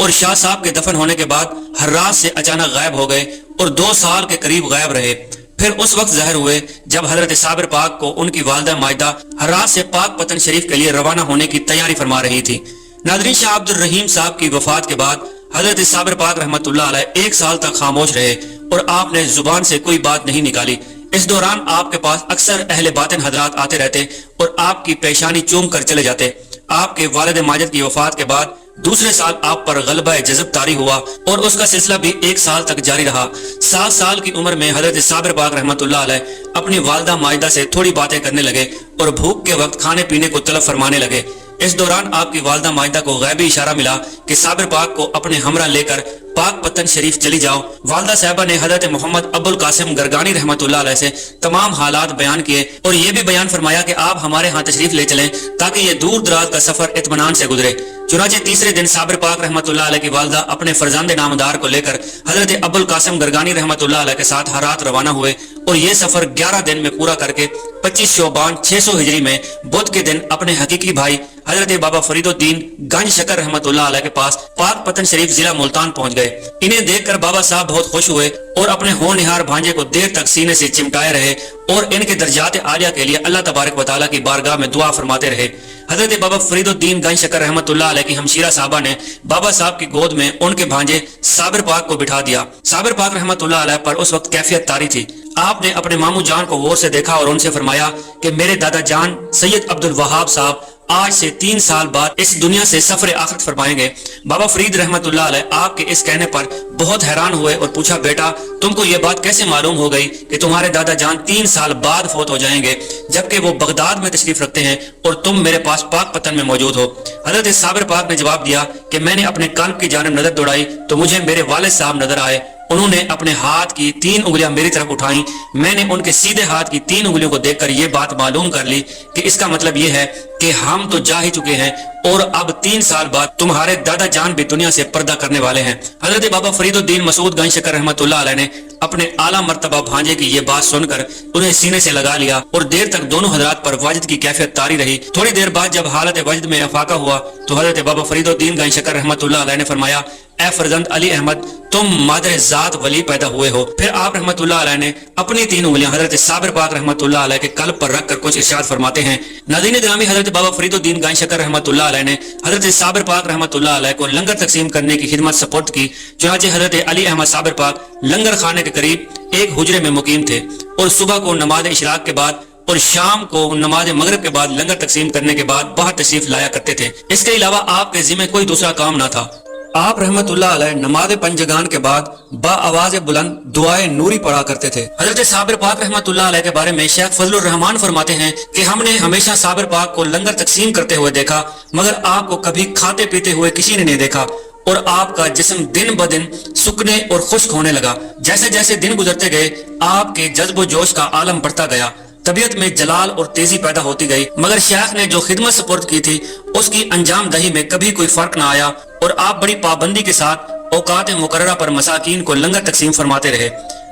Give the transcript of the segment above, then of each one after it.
اور شاہ صاحب کے دفن ہونے کے بعد حرات سے اچانک غائب ہو گئے اور 2 سال کے قریب غائب رہے۔ پھر اس وقت ظاہر ہوئے جب حضرت صابر پاک کو ان کی والدہ مائدہ حرات سے پاک پتن شریف کے لیے روانہ ہونے کی تیاری فرما رہی تھی۔ ناظرین، شاہ عبد الرحیم صاحب کی وفات کے بعد حضرت صابر پاک رحمۃ اللہ علیہ 1 سال تک خاموش رہے اور آپ نے زبان سے کوئی بات نہیں نکالی۔ اس دوران آپ کے پاس اکثر اہل باطن حضرات آتے رہتے اور آپ کی پیشانی چوم کر چلے جاتے۔ آپ کے والد ماجد کی وفات کے بعد دوسرے سال آپ پر غلبہ جذب طاری ہوا اور اس کا سلسلہ بھی 1 سال تک جاری رہا۔ 7 سال کی عمر میں حضرت صابر پاک رحمۃ اللہ علیہ اپنی والدہ مائدہ سے تھوڑی باتیں کرنے لگے اور بھوک کے وقت کھانے پینے کو طلب فرمانے لگے۔ اس دوران آپ کی والدہ مائدہ کو غیبی اشارہ ملا کہ صابر پاک کو اپنے ہمراہ لے کر پاک پتن شریف چلی جاؤ۔ والدہ صاحبہ نے حضرت محمد ابو القاسم گرگانی رحمۃ اللہ علیہ سے تمام حالات بیان کیے اور یہ بھی بیان فرمایا کہ آپ ہمارے ہاں تشریف لے چلیں تاکہ یہ دور دراز کا سفر اطمینان سے گزرے۔ چنانچہ تیسرے دن صابر پاک رحمۃ اللہ علیہ کی والدہ اپنے فرزند نامدار کو لے کر حضرت ابو القاسم گرگانی رحمۃ اللہ علیہ کے ساتھ حرات روانہ ہوئے اور یہ سفر 11 دن میں پورا کر کے 25 شعبان 600 ہجری میں بدھ کے دن اپنے حقیقی بھائی حضرت بابا فرید الدین گنج شکر رحمۃ اللہ علیہ کے پاس پاک پتن شریف ضلع ملتان پہنچ گئے۔ انہیں دیکھ کر بابا صاحب بہت خوش ہوئے اور اپنے ہونہار بھانجے کو دیر تک سینے سے چمٹائے رہے اور ان کے درجات عالیہ کے لیے اللہ تبارک و تعالیٰ کی بارگاہ میں دعا فرماتے رہے۔ حضرت بابا فرید الدین گنج شکر رحمۃ اللہ علیہ کی ہمشیرہ صاحبہ نے بابا صاحب کی گود میں ان کے بھانجے صابر پاک کو بٹھا دیا۔ صابر پاک رحمۃ اللہ علیہ پر اس وقت کیفیت طاری تھی۔ آپ نے اپنے ماموں جان کو غور سے دیکھا اور ان سے فرمایا کہ میرے دادا جان سید عبد الوہاب صاحب آج سے 3 سال بعد اس دنیا سے سفر آخرت فرمائیں گے۔ بابا فرید رحمۃ اللہ علیہ آپ کے اس کہنے پر بہت حیران ہوئے اور پوچھا، بیٹا تم کو یہ بات کیسے معلوم ہو گئی کہ تمہارے دادا جان 3 سال بعد فوت ہو جائیں گے جبکہ وہ بغداد میں تشریف رکھتے ہیں اور تم میرے پاس پاک پتن میں موجود ہو؟ حضرت صابر پاک نے جواب دیا کہ میں نے اپنے قلب کی جانب نظر دوڑائی تو مجھے میرے والد صاحب نظر آئے۔ انہوں نے اپنے ہاتھ کی 3 انگلیاں میری طرف اٹھائیں۔ میں نے ان کے سیدھے ہاتھ کی 3 انگلیوں کو دیکھ کر یہ بات معلوم کر لی کہ اس کا مطلب یہ ہے کہ ہم تو جا ہی چکے ہیں اور اب 3 سال بعد تمہارے دادا جان بھی دنیا سے پردہ کرنے والے ہیں۔ حضرت بابا فرید الدین مسعود گنج شکر رحمۃ اللہ علیہ نے اپنے اعلیٰ مرتبہ بھانجے کی یہ بات سن کر انہیں سینے سے لگا لیا اور دیر تک دونوں حضرات پر وجد کی کیفیت طاری رہی۔ تھوڑی دیر بعد جب حالت وجد میں افاقہ ہوا تو حضرت بابا فرید الدین گنج شکر رحمۃ اللہ علیہ نے فرمایا، اے فرزند علی احمد، تم مادر ذات ولی پیدا ہوئے ہو۔ پھر آپ رحمۃ اللہ علیہ نے اپنی 3 انگلیاں حضرت صابر پاک رحمۃ اللہ علیہ کے قلب پر رکھ کر کچھ ارشاد فرماتے ہیں۔ ناظرین گرامی، حضرت بابا فرید الدین گنج شکر رحمۃ اللہ علیہ نے حضرت صابر پاک رحمۃ اللہ علیہ کو لنگر تقسیم کرنے کی خدمت سپرد کی۔ چنانچہ حضرت علی احمد صابر پاک لنگر خانے کے قریب ایک حجرے میں مقیم تھے اور صبح کو نماز اشراق کے بعد اور شام کو نماز مغرب کے بعد لنگر تقسیم کرنے کے بعد باہر تشریف لایا کرتے تھے۔ اس کے علاوہ آپ کے ذمہ کوئی دوسرا کام نہ تھا۔ آپ رحمت اللہ علیہ نماز پنجگان کے بعد با آواز بلند دعائے نوری پڑھا کرتے تھے۔ حضرت صابر پاک رحمت اللہ علیہ کے بارے میں شیخ فضل الرحمان فرماتے ہیں کہ ہم نے ہمیشہ صابر پاک کو لنگر تقسیم کرتے ہوئے دیکھا مگر آپ کو کبھی کھاتے پیتے ہوئے کسی نے نہیں دیکھا، اور آپ کا جسم دن بدن سکنے اور خشک ہونے لگا۔ جیسے جیسے دن گزرتے گئے آپ کے جذب و جوش کا عالم بڑھتا گیا، طبیعت میں جلال اور تیزی پیدا ہوتی گئی، مگر شیخ نے جو خدمت سپرد کی تھی اس کی انجام دہی میں کبھی کوئی فرق نہ آیا اور آپ بڑی پابندی کے ساتھ اوقات مقررہ پر مساکین کو لنگر تقسیم فرماتے رہے۔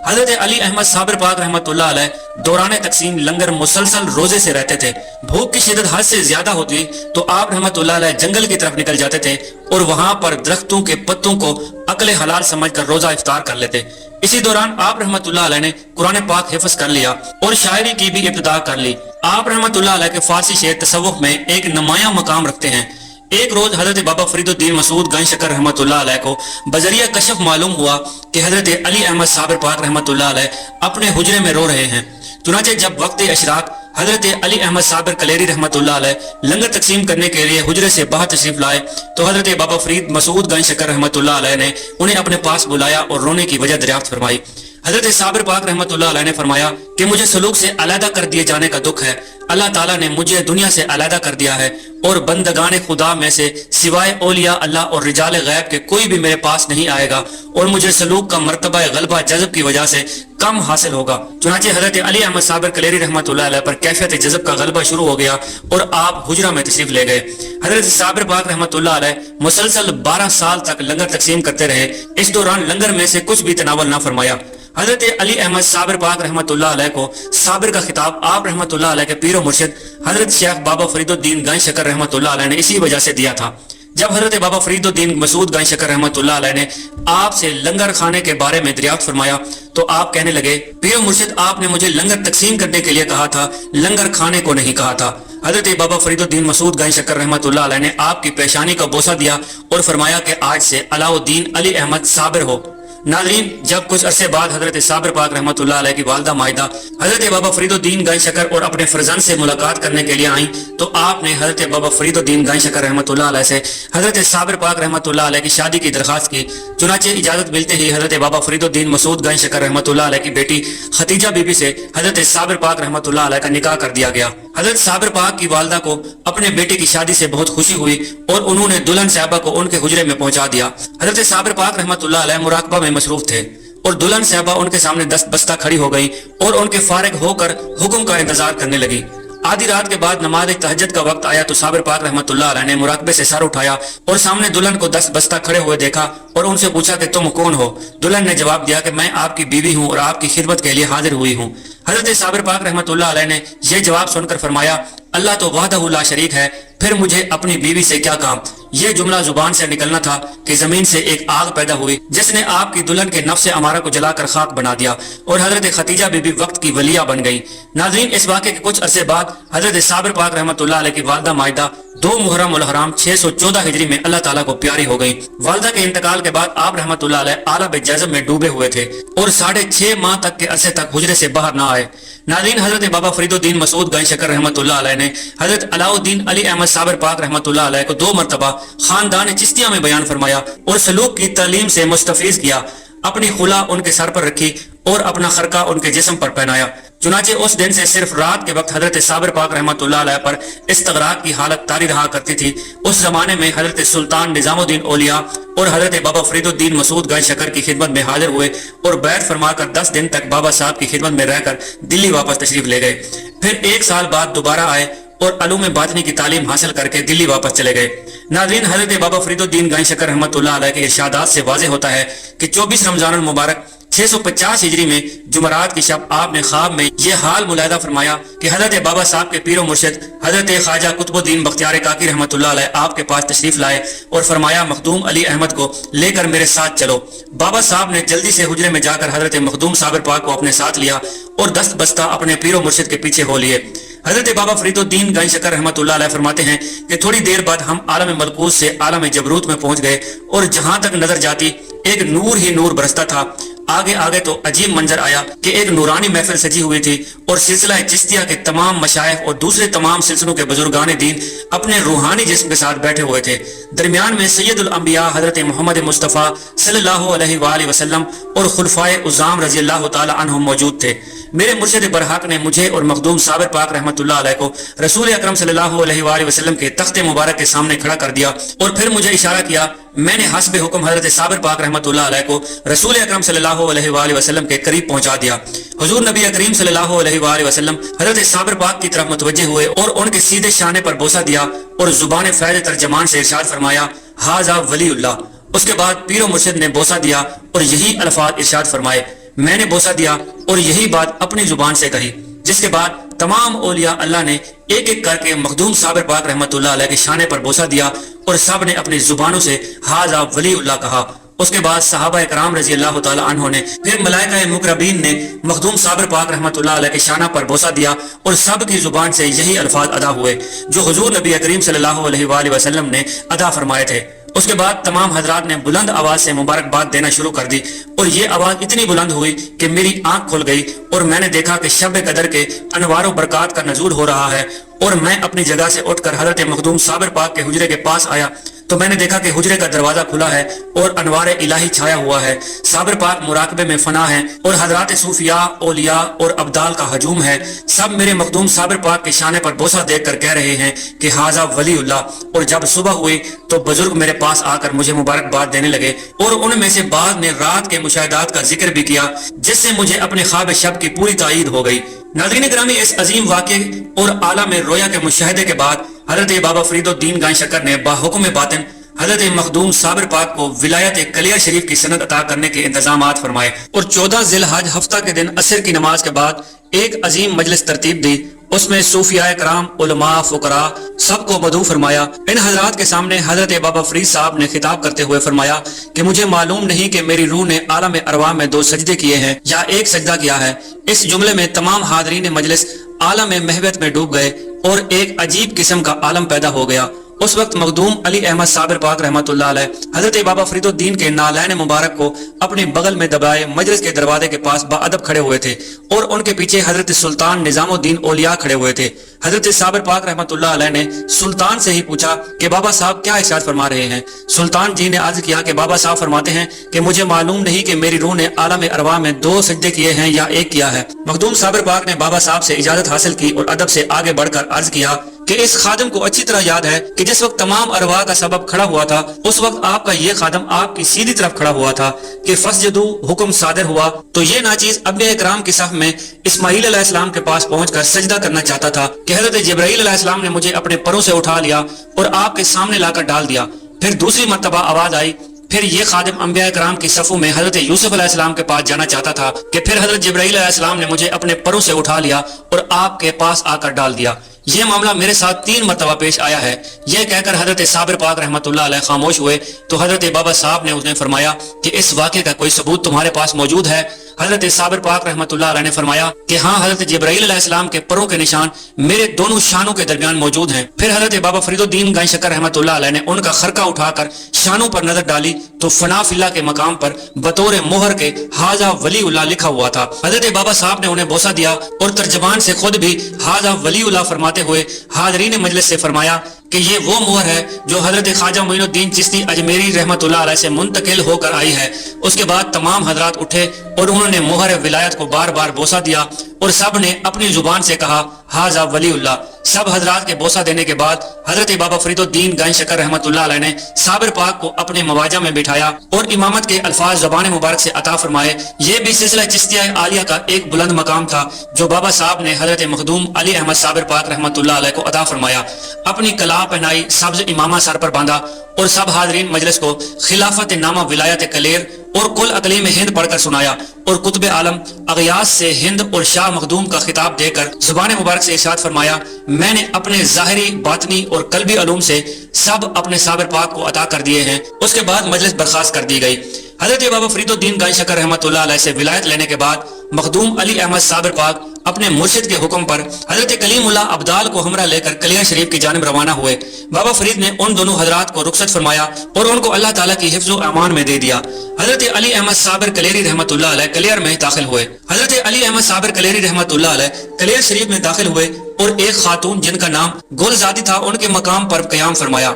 حضرت علی احمد صابر پاک رحمت اللہ علیہ دوران تقسیم لنگر مسلسل روزے سے رہتے تھے۔ بھوک کی شدت حد سے زیادہ ہوتی تو آپ رحمت اللہ علیہ جنگل کی طرف نکل جاتے تھے اور وہاں پر درختوں کے پتوں کو عقل حلال سمجھ کر روزہ افطار کر لیتے۔ اسی دوران آپ رحمت اللہ علیہ نے قرآن پاک حفظ کر لیا اور شاعری کی بھی ابتدا کر لی۔ آپ رحمت اللہ علیہ کے فارسی شعر تصوف میں ایک نمایاں مقام رکھتے ہیں۔ ایک روز حضرت بابا فرید الدین مسعود گنج شکر رحمت اللہ علیہ کو بذریعہ کشف معلوم ہوا کہ حضرت علی احمد صابر پاک رحمت اللہ علیہ اپنے حجرے میں رو رہے ہیں۔ چنانچہ جب وقت اشراق حضرت علی احمد صابر کلیری رحمت اللہ علیہ لنگر تقسیم کرنے کے لیے حجرے سے باہر تشریف لائے تو حضرت بابا فرید مسعود گنج شکر رحمت اللہ علیہ نے انہیں اپنے پاس بلایا اور رونے کی وجہ دریافت فرمائی۔ حضرت صابر پاک رحمت اللہ علیہ نے فرمایا کہ مجھے سلوک سے علیحدہ کر دیے جانے کا دکھ ہے۔ اللہ تعالیٰ نے مجھے دنیا سے علیحدہ کر دیا ہے اور بندگان خدا میں سے سوائے اولیاء اللہ اور رجال غیب کے کوئی بھی میرے پاس نہیں آئے گا اور مجھے سلوک کا مرتبہ غلبہ جذب کی وجہ سے کم حاصل ہوگا۔ چنانچہ حضرت علی احمد صابر کلیری رحمت اللہ علیہ پر کیفیت جذب کا غلبہ شروع ہو گیا اور آپ حجرہ میں تشریف لے گئے۔ حضرت صابر پاک رحمت اللہ علیہ مسلسل 12 سال تک لنگر تقسیم کرتے رہے۔ اس دوران لنگر میں سے کچھ بھی تناول نہ فرمایا۔ حضرت علی احمد صابر پاک رحمت اللہ علیہ کو صابر کا خطاب آپ رحمت اللہ علیہ کے پیر و مرشد حضرت شیخ بابا فرید الدین گنج شکر رحمت اللہ علیہ نے اسی وجہ سے دیا تھا۔ جب حضرت بابا فرید الدین مسعود گنج شکر رحمۃ اللہ علیہ نے آپ سے لنگر خانے کے بارے میں دریافت فرمایا تو آپ کہنے لگے، پیر مرشد آپ نے مجھے لنگر تقسیم کرنے کے لیے کہا تھا، لنگر کھانے کو نہیں کہا تھا۔ حضرت بابا فرید الدین مسعود گنج شکر رحمۃ اللہ علیہ نے آپ کی پیشانی کا بوسہ دیا اور فرمایا کہ آج سے علاء الدین علی احمد صابر ہو۔ ناظرین، جب کچھ عرصے بعد حضرت صابر پاک رحمۃ اللہ علیہ کی والدہ مائدہ حضرت بابا فرید الدین گنج شکر اور اپنے فرزند سے ملاقات کرنے کے لیے آئیں تو آپ نے حضرت بابا فرید الدین گنج شکر رحمۃ اللہ علیہ سے حضرت صابر پاک رحمۃ اللہ علیہ کی شادی کی درخواست کی۔ چنانچہ اجازت ملتے ہی حضرت بابا فرید الدین مسعود گنج شکر رحمۃ اللہ علیہ کی بیٹی ختیجہ بی بی سے حضرت صابر پاک رحمۃ اللہ علیہ کا نکاح کر دیا گیا۔ حضرت صابر پاک کی والدہ کو اپنے بیٹے کی شادی سے بہت خوشی ہوئی اور انہوں نے دلہن صاحبہ کو ان کے حجرے میں پہنچا دیا۔ حضرت صابر پاک رحمۃ اللہ علیہ مراقبہ میں مصروف تھے اور دلہن صاحبہ ان کے سامنے دست بستہ کھڑی ہو گئی اور ان کے فارغ ہو کر حکم کا انتظار کرنے لگی۔ آدھی رات کے بعد نماز تہجد کا وقت آیا تو صابر پاک رحمۃ اللہ علیہ نے مراقبے سے سر اٹھایا اور سامنے دلہن کو دست بستہ کھڑے ہوئے دیکھا اور ان سے پوچھا کہ تم کون ہو؟ دلہن نے جواب دیا کہ میں آپ کی بیوی ہوں اور آپ کی خدمت کے لیے حاضر ہوئی ہوں۔ حضرت صابر پاک رحمۃ اللہ علیہ نے یہ جواب سن کر فرمایا، اللہ تو وحدہ لا شریک ہے، پھر مجھے اپنی بیوی سے کیا کام؟ یہ جملہ زبان سے نکلنا تھا کہ زمین سے ایک آگ پیدا ہوئی جس نے آپ کی دلہن کے نفس امارہ کو جلا کر خاک بنا دیا اور حضرت ختیجہ بی بی وقت کی ولیہ بن گئی۔ ناظرین، اس واقعے کے کچھ عرصے بعد حضرت صابر پاک رحمۃ اللہ علیہ کی والدہ مائدہ 2 محرم الحرام 614 ہجری میں اللہ تعالیٰ کو پیاری ہو گئی۔ والدہ کے انتقال کے بعد آپ رحمۃ اللہ علیہ عالم جذب میں ڈوبے ہوئے تھے اور 6.5 ماہ تک کے عرصے تک حجرے سے باہر نہ آئے۔ ناظرین، حضرت بابا فرید الدین مسعود گنج شکر رحمۃ اللہ علیہ نے حضرت علاء الدین علی احمد صابر پاک رحمۃ اللہ علیہ کو 2 مرتبہ خاندان چشتیہ میں بیان فرمایا اور سلوک کی تعلیم سے مستفیض کیا۔ اپنی خلا ان کے سر پر رکھی اور اپنا خرقہ ان کے جسم پر پہنایا۔ چنانچہ اس دن سے صرف رات کے وقت حضرت صابر پاک رحمۃ اللہ علیہ پر استغراق کی حالت طاری رہا کرتی تھی۔ اس زمانے میں حضرت سلطان نظام الدین اولیاء اور حضرت بابا فرید الدین مسعود گنج شکر کی خدمت میں حاضر ہوئے اور بیعت فرما کر 10 دن تک بابا صاحب کی خدمت میں رہ کر دلی واپس تشریف لے گئے۔ پھر 1 سال بعد دوبارہ آئے اور علوم باطنی کی تعلیم حاصل کر کے دلی واپس چلے گئے۔ ناظرین، حضرت بابا فرید الدین گنج شکر رحمۃ اللہ علیہ کے ارشادات سے واضح ہوتا ہے کہ 24 رمضان المبارک 650 ہجری میں جمعرات کی شب آپ نے خواب میں یہ حال ملاحظہ فرمایا کہ حضرت بابا صاحب کے پیر و مرشد حضرت خواجہ قطب الدین بختیار کاکی رحمۃ اللہ علیہ آپ کے پاس تشریف لائے اور فرمایا، مخدوم علی احمد کو لے کر میرے ساتھ چلو۔ بابا صاحب نے جلدی سے حجرے میں جا کر حضرت مخدوم صابر پاک کو اپنے ساتھ لیا اور دست بستہ اپنے پیر و مرشد کے پیچھے ہو لیے۔ حضرت بابا فرید الدین گنج شکر رحمۃ اللہ علیہ فرماتے ہیں کہ تھوڑی دیر بعد ہم عالم ملکوت سے عالم جبروت میں پہنچ گئے اور جہاں تک نظر جاتی ایک نور ہی نور برستا تھا۔ آگے آگے تو عجیب منظر آیا کہ ایک نورانی محفل سجی ہوئی تھی اور سلسلہ چشتیہ کے تمام مشائخ اور دوسرے تمام سلسلوں کے بزرگان دین اپنے روحانی جسم کے ساتھ بیٹھے ہوئے تھے۔ درمیان میں سید الانبیاء حضرت محمد مصطفیٰ صلی اللہ علیہ وآلہ وسلم اور خلفائے عظام رضی اللہ تعالی عنہم موجود تھے۔ میرے مرشد برحق نے مجھے اور مخدوم صابر پاک رحمۃ اللہ علیہ کو رسول اکرم صلی اللہ علیہ وآلہ وسلم کے تخت مبارک کے سامنے کھڑا کر دیا اور پھر مجھے اشارہ کیا۔ میں نے حسب حکم حضرت صابر پاک رحمۃ اللہ علیہ کو رسول اکرم صلی اللہ علیہ وآلہ وسلم کے قریب پہنچا دیا۔ حضور نبی کریم صلی اللہ علیہ وآلہ وسلم حضرت صابر پاک کی طرف متوجہ ہوئے اور ان کے سیدھے شانے پر بوسہ دیا اور زبان فیض ترجمان سے ارشاد فرمایا، ھذا ولی اللہ۔ اس کے بعد پیر و مرشد نے بوسہ دیا اور یہی الفاظ ارشاد فرمائے۔ میں نے بوسہ دیا اور یہی بات اپنی زبان سے کہی، جس کے بعد تمام اولیاء اللہ نے ایک ایک کر کے مخدوم صابر پاک رحمۃ اللہ علیہ کے شانے پر بوسہ دیا اور سب نے اپنی زبانوں سے ھذا ولی اللہ کہا۔ اس کے بعد صحابہ کرام رضی اللہ تعالی عنہ نے پھر ملائکہ مقربین نے مخدوم صابر پاک رحمۃ اللہ علیہ کے شانہ پر بوسہ دیا اور سب کی زبان سے یہی الفاظ ادا ہوئے جو حضور نبی کریم صلی اللہ علیہ وآلہ وسلم نے ادا فرمائے تھے۔ اس کے بعد تمام حضرات نے بلند آواز سے مبارکباد دینا شروع کر دی اور یہ آواز اتنی بلند ہوئی کہ میری آنکھ کھل گئی اور میں نے دیکھا کہ شب قدر کے انوار و برکات کا نزول ہو رہا ہے اور میں اپنی جگہ سے اٹھ کر حضرت مخدوم صابر پاک کے حجرے کے پاس آیا تو میں نے دیکھا کہ حجرے کا دروازہ کھلا ہے اور انوار الہی چھایا ہوا ہے۔ صابر پاک مراقبے میں فنا ہے اور حضرات صوفیاء، اولیاء اور ابدال کا ہجوم ہے۔ سب میرے مخدوم صابر پاک کے شانے پر بوسہ دیکھ کر کہہ رہے ہیں کہ ھذا ولی اللہ۔ اور جب صبح ہوئی تو بزرگ میرے پاس آ کر مجھے مبارکباد دینے لگے اور ان میں سے بعض نے رات کے مشاہدات کا ذکر بھی کیا جس سے مجھے اپنے خواب شب کی پوری تائید ہو گئی۔ ناظرین گرامی، اس عظیم واقعے اور عالم رویا کے مشاہدے کے بعد حضرت بابا فرید الدین گنج شکر نے باحکم باطن حضرت مخدوم صابر پاک کو ولایت کلیہ شریف کی سند عطا کرنے کے انتظامات فرمائے اور 14 ذی الحج ہفتہ کے دن عصر کی نماز کے بعد ایک عظیم مجلس ترتیب دی اس میں صوفیاء کرام، علماء، فقراء سب کو مدعو فرمایا۔ ان حضرات کے سامنے حضرت بابا فرید صاحب نے خطاب کرتے ہوئے فرمایا کہ مجھے معلوم نہیں کہ میری روح نے عالم ارواح میں 2 سجدے کیے ہیں یا 1 سجدہ کیا ہے۔ اس جملے میں تمام حاضرین مجلس عالم محبت میں ڈوب گئے اور ایک عجیب قسم کا عالم پیدا ہو گیا۔ اس وقت مخدوم علی احمد صابر پاک رحمۃ اللہ علیہ حضرت بابا فرید الدین کے نالین مبارک کو اپنے بغل میں دبائے مجلس کے دروازے کے پاس باادب کھڑے ہوئے تھے اور ان کے پیچھے حضرت سلطان نظام الدین اولیاء کھڑے ہوئے تھے۔ حضرت صابر پاک رحمۃ اللہ علیہ نے سلطان سے ہی پوچھا کہ بابا صاحب کیا ارشاد فرما رہے ہیں؟ سلطان جی نے عرض کیا کہ بابا صاحب فرماتے ہیں کہ مجھے معلوم نہیں کہ میری روح نے عالم ارواح میں 2 سجدے کیے ہیں یا 1 کیا ہے۔ مخدوم صابر پاک نے بابا صاحب سے اجازت حاصل کی اور ادب سے آگے بڑھ کر عرض کیا کہ اس خادم کو اچھی طرح یاد ہے کہ جس وقت تمام ارواح کا سبب کھڑا ہوا تھا اس وقت آپ کا یہ خادم آپ کی سیدھی طرف کھڑا ہوا تھا کہ فسجدو حکم صادر ہوا تو یہ ناچیز انبیاء کرام کی صف میں اسماعیل علیہ السلام کے پاس پہنچ کر سجدہ کرنا چاہتا تھا کہ حضرت جبرائیل علیہ السلام نے مجھے اپنے پروں سے اٹھا لیا اور آپ کے سامنے لا کر ڈال دیا۔ پھر دوسری مرتبہ آواز آئی، پھر یہ خادم انبیاء کرام کی صفوں میں حضرت یوسف علیہ السلام کے پاس جانا چاہتا تھا کہ پھر حضرت جبرائیل علیہ السلام نے مجھے اپنے پروں سے اٹھا لیا اور آپ کے پاس آ کر ڈال دیا۔ یہ معاملہ میرے ساتھ 3 مرتبہ پیش آیا ہے۔ یہ کہہ کر حضرت صابر پاک رحمۃ اللہ علیہ خاموش ہوئے تو حضرت بابا صاحب نے انہیں فرمایا کہ اس واقعے کا کوئی ثبوت تمہارے پاس موجود ہے؟ حضرت صابر پاک رحمۃ اللہ علیہ نے فرمایا کہ ہاں، حضرت جبرائیل علیہ السلام کے پروں کے نشان میرے دونوں شانوں کے درمیان موجود ہیں۔ پھر حضرت بابا فرید الدین گنج شکر رحمۃ اللہ علیہ نے ان کا خرقہ اٹھا کر شانوں پر نظر ڈالی تو فنا فی اللہ کے مقام پر بطور مہر کے حاذا ولی اللہ لکھا ہوا تھا۔ حضرت بابا صاحب نے انہیں بوسہ دیا اور ترجمان سے خود بھی حاذا ولی اللہ فرماتے ہوئے حاضرین مجلس سے فرمایا کہ یہ وہ مہر ہے جو حضرت خواجہ معین الدین چشتی اجمیری رحمۃ اللہ علیہ سے منتقل ہو کر آئی ہے۔ اس کے بعد تمام حضرات اٹھے اور انہوں نے مہر ولایت کو بار بار بوسہ دیا اور سب نے اپنی زبان سے کہا حاذا ولی اللہ۔ سب حضرات کے بوسہ دینے کے بعد حضرت بابا فرید الدین گنج شکر رحمۃ اللہ علیہ نے صابر پاک کو اپنے مواجہ میں بٹھایا اور امامت کے الفاظ زبان مبارک سے عطا فرمائے۔ یہ بھی سلسلہ چشتیہ عالیہ کا ایک بلند مقام تھا جو بابا صاحب نے حضرت مخدوم علی احمد صابر پاک رحمۃ اللہ علیہ کو عطا فرمایا۔ اپنی کلا پہنائی، سبز امامہ سر پر باندھا اور سب حاضرین مجلس کو خلافت نامہ ولایت کلیر اور کل اقلیم ہند پڑھ کر سنایا اور قطب عالم اغیاث سے ہند اور شاہ مخدوم کا خطاب دے کر زبان مبارک سے ارشاد فرمایا، میں نے اپنے ظاہری، باطنی اور قلبی علوم سے سب اپنے صابر پاک کو عطا کر دیے ہیں۔ اس کے بعد مجلس برخاست کر دی گئی۔ حضرت بابا فرید الدین گنج شکر رحمۃ اللہ علیہ سے ولایت لینے کے بعد مخدوم علی احمد صابر پاک اپنے مرشد کے حکم پر حضرت کلیم اللہ ابدال کو ہمراہ لے کر کلیہ شریف کی جانب روانہ ہوئے۔ بابا فرید نے ان دونوں حضرات کو رخصت فرمایا اور ان کو اللہ تعالیٰ کی حفظ و امان میں دے دیا۔ حضرت علی احمد صابر کلیری رحمۃ اللہ علیہ کلیر میں داخل ہوئے۔ حضرت علی احمد صابر کلیری رحمۃ اللہ علیہ کلیر شریف میں داخل ہوئے اور ایک خاتون جن کا نام گلزادی تھا ان کے مقام پر قیام فرمایا۔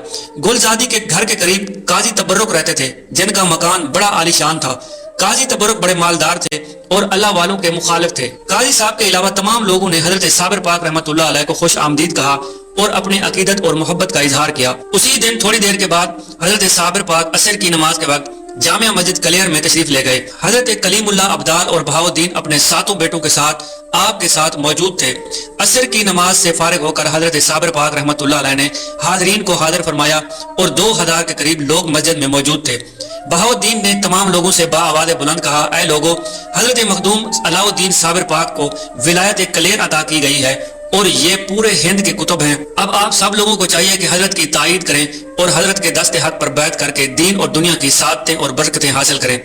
گلزادی کے گھر کے قریب قاضی تبرک رہتے تھے جن کا مکان بڑا عالی شان تھا۔ قاضی تبرک بڑے مالدار تھے اور اللہ والوں کے مخالف تھے۔ قاضی صاحب کے علاوہ تمام لوگوں نے حضرت صابر پاک رحمۃ اللہ علیہ کو خوش آمدید کہا اور اپنے عقیدت اور محبت کا اظہار کیا۔ اسی دن تھوڑی دیر کے بعد حضرت صابر پاک عصر کی نماز کے وقت جامع مسجد کلیر میں تشریف لے گئے۔ حضرت کلیم اللہ ابدال اور بہاؤ الدین اپنے 7 بیٹوں کے ساتھ آپ کے ساتھ موجود تھے۔ عصر کی نماز سے فارغ ہو کر حضرت صابر پاک رحمۃ اللہ علیہ نے حاضرین کو حاضر فرمایا اور 2000 کے قریب لوگ مسجد میں موجود تھے۔ بہاؤ الدین نے تمام لوگوں سے باآواز بلند کہا، اے لوگو، حضرت مخدوم علاؤ الدین صابر پاک کو ولایت کلیر عطا کی گئی ہے اور یہ پورے ہند کے کتب ہیں۔ اب آپ سب لوگوں کو چاہیے کہ حضرت کی تائید کریں اور حضرت کے دست حق پر بیعت کر کے دین اور دنیا کی سعادتیں اور برکتیں حاصل کریں۔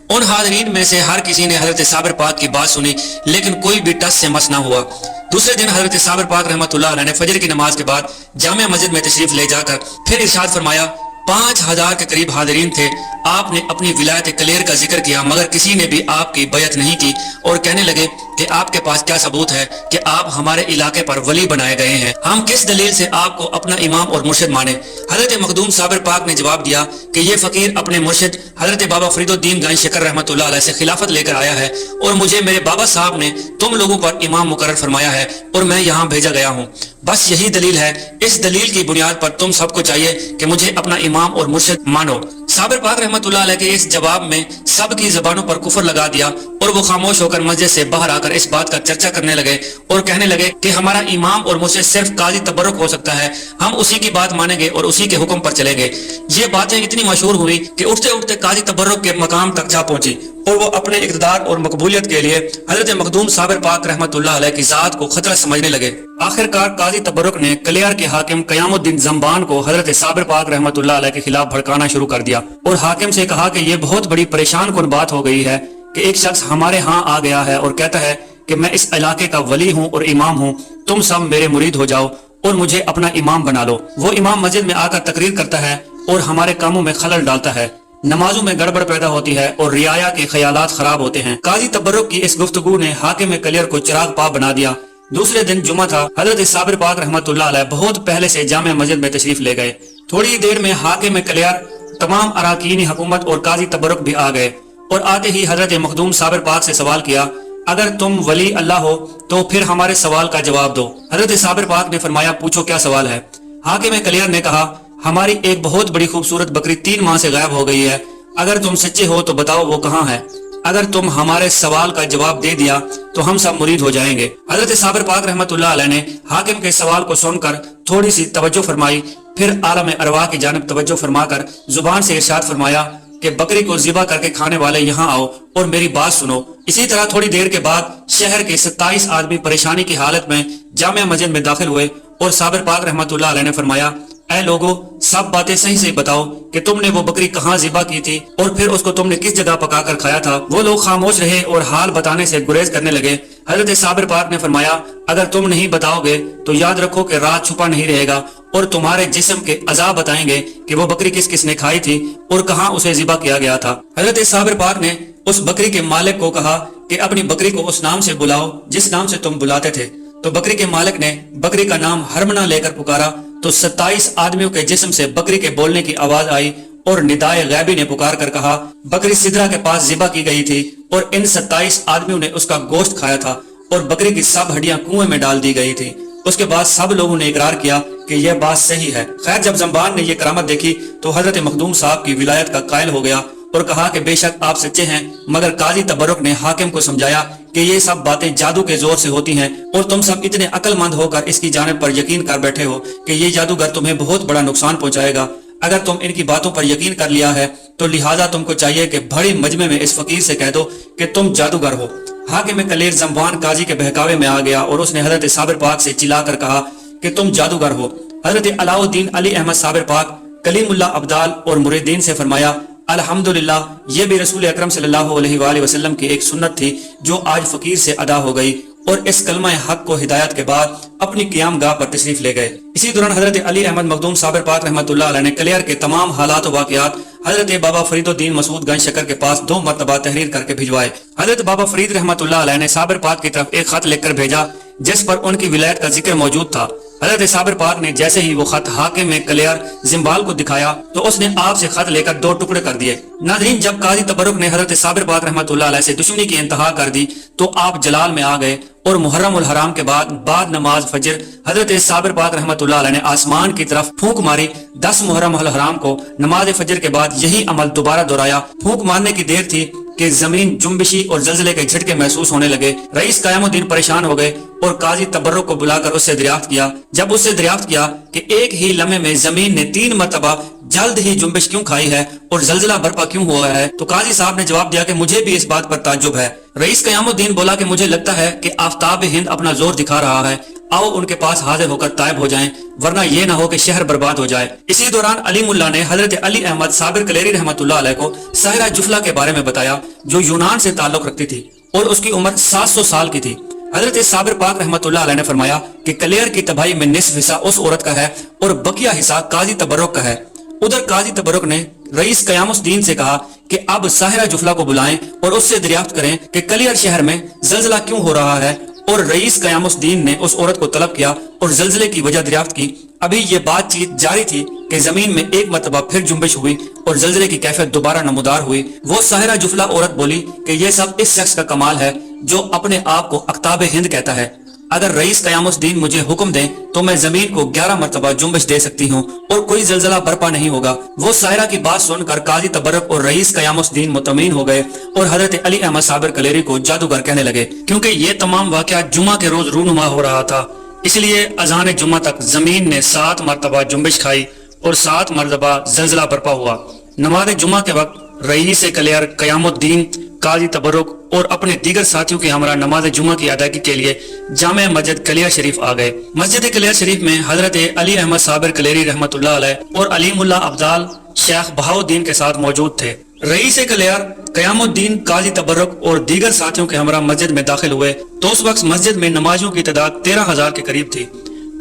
ان حاضرین میں سے ہر کسی نے حضرت صابر پاک کی بات سنی لیکن کوئی بھی ٹس سے مس نہ ہوا۔ دوسرے دن حضرت صابر پاک رحمۃ اللہ علیہ نے فجر کی نماز کے بعد جامع مسجد میں تشریف لے جا کر پھر ارشاد فرمایا، 5000 کے قریب حاضرین تھے۔ آپ نے اپنی ولایت کلیر کا ذکر کیا مگر کسی نے بھی آپ کی بیعت نہیں کی اور کہنے لگے کہ آپ کے پاس کیا ثبوت ہے کہ آپ ہمارے علاقے پر ولی بنائے گئے ہیں؟ ہم کس دلیل سے آپ کو اپنا امام اور مرشد مانے؟ حضرت مخدوم صابر پاک نے جواب دیا کہ یہ فقیر اپنے مرشد حضرت بابا فرید الدین گنج شکر رحمۃ اللہ علیہ سے خلافت لے کر آیا ہے اور مجھے میرے بابا صاحب نے تم لوگوں پر امام مقرر فرمایا ہے اور میں یہاں بھیجا گیا ہوں۔ بس یہی دلیل ہے۔ اس دلیل کی بنیاد پر تم سب کو چاہیے کہ مجھے اپنا امام اور مرشد مانو۔ صابر پاک رحمۃ اللہ علیہ کے اس جواب میں سب کی زبانوں پر کفر لگا دیا اور وہ خاموش ہو کر مسجد سے باہر آ کر اس بات کا چرچا کرنے لگے اور کہنے لگے کہ ہمارا امام اور مرشد صرف قاضی تبرک ہو سکتا ہے، ہم اسی کی بات مانیں گے اور اسی کے حکم پر چلیں گے۔ یہ باتیں اتنی مشہور ہوئی کہ اٹھتے اٹھتے قاضی تبرک کے مقام تک جا پہنچی اور وہ اپنے اقتدار اور مقبولیت کے لیے حضرت مخدوم صابر پاک رحمت اللہ علیہ کی ذات کو خطرہ سمجھنے لگے۔ آخر کار قاضی تبرک نے کلیار کے حاکم قیام الدین زنبان کو حضرت صابر پاک رحمت اللہ علیہ کے خلاف بھڑکانا شروع کر دیا اور حاکم سے کہا کہ یہ بہت بڑی پریشان کن بات ہو گئی ہے کہ ایک شخص ہمارے ہاں آ گیا ہے اور کہتا ہے کہ میں اس علاقے کا ولی ہوں اور امام ہوں، تم سب میرے مرید ہو جاؤ اور مجھے اپنا امام بنا لو۔ وہ امام مسجد میں آ کر تقریر کرتا ہے اور ہمارے کاموں میں خلل ڈالتا ہے، نمازوں میں گڑبڑ پیدا ہوتی ہے اور رعایا کے خیالات خراب ہوتے ہیں۔ قاضی تبرک کی اس گفتگو نے حاکم کلیر کو چراغ پا بنا دیا۔ دوسرے دن جمعہ تھا، حضرت صابر پاک رحمت اللہ علیہ بہت پہلے سے جامع مسجد میں تشریف لے گئے۔ تھوڑی دیر میں حاکم کلیر، تمام اراکین حکومت اور قاضی تبرک بھی آ گئے اور آتے ہی حضرت مخدوم صابر پاک سے سوال کیا، اگر تم ولی اللہ ہو تو پھر ہمارے سوال کا جواب دو۔ حضرت صابر پاک نے فرمایا، پوچھو کیا سوال ہے؟ حاکم کلیر نے کہا، ہماری ایک بہت بڑی خوبصورت بکری 3 ماہ سے غائب ہو گئی ہے، اگر تم سچے ہو تو بتاؤ وہ کہاں ہے؟ اگر تم ہمارے سوال کا جواب دے دیا تو ہم سب مرید ہو جائیں گے۔ حضرت صابر پاک رحمت اللہ علیہ نے حاکم کے سوال کو سن کر تھوڑی سی توجہ فرمائی، پھر عالم ارواح کی جانب توجہ فرما کر زبان سے ارشاد فرمایا کہ بکری کو ذبح کر کے کھانے والے یہاں آؤ اور میری بات سنو۔ اسی طرح تھوڑی دیر کے بعد شہر کے 27 آدمی پریشانی کی حالت میں جامع مسجد میں داخل ہوئے اور صابر پاک رحمت اللہ علیہ نے فرمایا، اے لوگو، سب باتیں صحیح سے بتاؤ کہ تم نے وہ بکری کہاں ذبح کی تھی اور پھر اس کو تم نے کس جگہ پکا کر کھایا تھا۔ وہ لوگ خاموش رہے اور حال بتانے سے گریز کرنے لگے۔ حضرت صابر پاک نے فرمایا، اگر تم نہیں بتاؤ گے تو یاد رکھو کہ رات چھپا نہیں رہے گا اور تمہارے جسم کے اعضاء بتائیں گے کہ وہ بکری کس کس نے کھائی تھی اور کہاں اسے ذبح کیا گیا تھا۔ حضرت صابر پاک نے اس بکری کے مالک کو کہا کہ اپنی بکری کو اس نام سے بلاؤ جس نام سے تم بلاتے تھے۔ تو بکری کے مالک نے بکری کا نام ہرمنا لے کر پکارا تو 27 آدمیوں کے جسم سے بکری کے بولنے کی آواز آئی اور ندائے غیبی نے پکار کر کہا، بکری سدرا کے پاس ذبح کی گئی تھی اور ان 27 آدمیوں نے اس کا گوشت کھایا تھا اور بکری کی سب ہڈیاں کنویں میں ڈال دی گئی تھی۔ اس کے بعد سب لوگوں نے اقرار کیا کہ یہ بات صحیح ہے۔ خیر، جب زنبان نے یہ کرامت دیکھی تو حضرت مخدوم صاحب کی ولایت کا قائل ہو گیا اور کہا کہ بے شک آپ سچے ہیں، مگر قاضی تبرک نے حاکم کو سمجھایا کہ یہ سب باتیں جادو کے زور سے ہوتی ہیں اور تم سب اتنے عقل مند ہو کر اس کی جانب پر یقین کر بیٹھے ہو کہ یہ جادوگر تمہیں بہت بڑا نقصان پہنچائے گا۔ اگر تم ان کی باتوں پر یقین کر لیا ہے تو لہٰذا تم کو چاہیے کہ بڑے مجمع میں اس فقیر سے کہہ دو کہ تم جادوگر ہو۔ حاکم کلیر زنبان قاضی کے بہکاوے میں آ گیا اور اس نے حضرت صابر پاک سے چلا کر کہا کہ تم جادوگر ہو۔ حضرت علاء الدین علی احمد صابر پاک کلیم اللہ ابدال اور مریدین سے فرمایا، الحمدللہ، یہ بھی رسول اکرم صلی اللہ علیہ وآلہ وسلم کی ایک سنت تھی جو آج فقیر سے ادا ہو گئی، اور اس کلمہ حق کو ہدایت کے بعد اپنی قیام گاہ پر تشریف لے گئے۔ اسی دوران حضرت علی احمد مخدوم صابر پاک رحمت اللہ علیہ نے کلیر کے تمام حالات و واقعات حضرت بابا فرید الدین مسعود گنج شکر کے پاس 2 مرتبہ تحریر کر کے بھجوائے۔ حضرت بابا فرید رحمت اللہ علیہ نے صابر پاک کی طرف ایک خط لکھ کر بھیجا جس پر ان کی ولایت کا ذکر موجود تھا۔ حضرت صابر پاک نے جیسے ہی وہ خط حاکم کلیر زنبال کو دکھایا تو اس نے آپ سے خط لے کر 2 ٹکڑے کر دیے۔ ناظرین، جب قاضی تبرک نے حضرت صابر پاک رحمت اللہ علیہ سے دشمنی کی انتہا کر دی تو آپ جلال میں آ گئے اور محرم الحرام کے بعد نماز فجر حضرت صابر پاک رحمت اللہ علیہ نے آسمان کی طرف پھونک ماری۔ 10 محرم الحرام کو نماز فجر کے بعد یہی عمل دوبارہ دہرایا۔ پھونک مارنے کی دیر تھی کہ زمین جنبشی اور زلزلے کے جھٹکے محسوس ہونے لگے۔ رئیس قیام الدین پریشان ہو گئے اور قاضی تبرک کو بلا کر اس سے دریافت کیا۔ جب اس سے دریافت کیا کہ ایک ہی لمحے میں زمین نے 3 مرتبہ جلد ہی جنبش کیوں کھائی ہے اور زلزلہ برپا کیوں ہوا ہے، تو قاضی صاحب نے جواب دیا کہ مجھے بھی اس بات پر تعجب ہے۔ رئیس قیام الدین بولا کہ مجھے لگتا ہے کہ آفتاب ہند اپنا زور دکھا رہا ہے، آؤ ان کے پاس حاضر ہو کر طائب ہو جائیں، ورنہ یہ نہ ہو کہ شہر برباد ہو جائے۔ اسی دوران علیم اللہ نے حضرت علی احمد صابر کلیری رحمت اللہ علیہ کو ساحرہ جفلا کے بارے میں بتایا جو یونان سے تعلق رکھتی تھی اور اس کی عمر 700 سال کی تھی۔ حضرت صابر پاک رحمت اللہ علیہ نے فرمایا کہ کلیر کی تباہی میں نصف حصہ اس عورت کا ہے اور بقیہ حصہ قاضی تبرک کا ہے۔ ادھر قاضی تبرک نے رئیس قیام الدین سے کہا کہ اب ساحرہ جفلا کو بلائیں اور اس سے دریافت کریں کہ کلیر شہر میں زلزلہ کیوں ہو رہا ہے، اور رئیس قیام الدین نے اس عورت کو طلب کیا اور زلزلے کی وجہ دریافت کی۔ ابھی یہ بات چیت جاری تھی کہ زمین میں ایک مرتبہ پھر جنبش ہوئی اور زلزلے کی کیفیت دوبارہ نمودار ہوئی۔ وہ ساحرہ جفلا عورت بولی کہ یہ سب اس شخص کا کمال ہے جو اپنے آپ کو اقطاب ہند کہتا ہے۔ اگر رئیس قیام الدین مجھے حکم دیں تو میں زمین کو 11 مرتبہ جنبش دے سکتی ہوں اور کوئی زلزلہ برپا نہیں ہوگا۔ وہ ساحرہ کی بات سن کر قاضی تبرک اور رئیس قیام الدین مطمئن ہو گئے اور حضرت علی احمد صابر کلیری کو جادوگر کہنے لگے۔ کیونکہ یہ تمام واقعات جمعہ کے روز رونما ہو رہا تھا، اس لیے اذان جمعہ تک زمین نے 7 مرتبہ جنبش کھائی اور 7 مرتبہ زلزلہ برپا ہوا۔ نماز جمعہ کے وقت رئیس کلیر قیام الدین قاضی تبرک اور اپنے دیگر ساتھیوں کے ہمراہ نماز جمعہ کی ادائیگی کے لیے جامع مسجد کلیر شریف آ گئے۔ مسجد کلیر شریف میں حضرت علی احمد صابر کلیری رحمۃ اللہ علیہ اور علیم اللہ ابدال شیخ بہاؤالدین کے ساتھ موجود تھے۔ رئیس کلیر قیام الدین قاضی تبرک اور دیگر ساتھیوں کے ہمراہ مسجد میں داخل ہوئے تو اس وقت مسجد میں نمازیوں کی تعداد 13,000 کے قریب تھی۔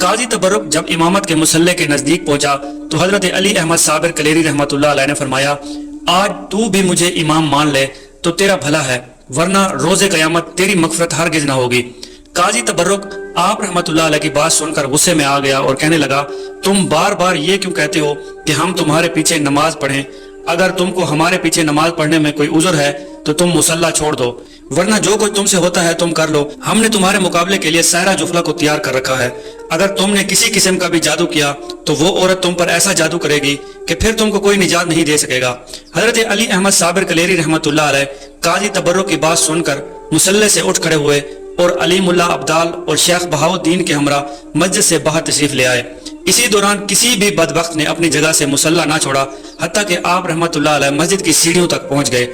قاضی تبرک جب امامت کے مصلی کے نزدیک پہنچا تو حضرت علی احمد صابر کلیری رحمۃ اللہ علیہ نے فرمایا، آج تو بھی مجھے امام مان لے تو تیرا بھلا ہے، ورنہ روز قیامت تیری مغفرت ہرگز نہ ہوگی۔ قاضی تبرک آپ رحمۃ اللہ علیہ کی بات سن کر غصے میں آ گیا اور کہنے لگا، تم بار بار یہ کیوں کہتے ہو کہ ہم تمہارے پیچھے نماز پڑھیں؟ اگر تم کو ہمارے پیچھے نماز پڑھنے میں کوئی عذر ہے تو تم مصلی چھوڑ دو، ورنہ جو کچھ تم سے ہوتا ہے تم کر لو۔ ہم نے تمہارے مقابلے کے لیے سائرہ جفلہ کو تیار کر رکھا ہے، اگر تم نے کسی قسم کا بھی جادو کیا تو وہ عورت تم پر ایسا جادو کرے گی کہ پھر تم کو کوئی نجات نہیں دے سکے گا۔ حضرت علی احمد صابر کلیری رحمۃ اللہ علیہ قاضی تبرک کی بات سن کر مصلی سے اٹھ کھڑے ہوئے اور علیم اللہ ابدال اور شیخ بہاؤالدین کے ہمراہ مسجد سے باہر تشریف لے آئے۔ اسی دوران کسی بھی بدبخت نے اپنی جگہ سے مصلی نہ چھوڑا حتیٰ کہ آپ رحمۃ اللہ علیہ مسجد کی سیڑھیوں تک پہنچ گئے۔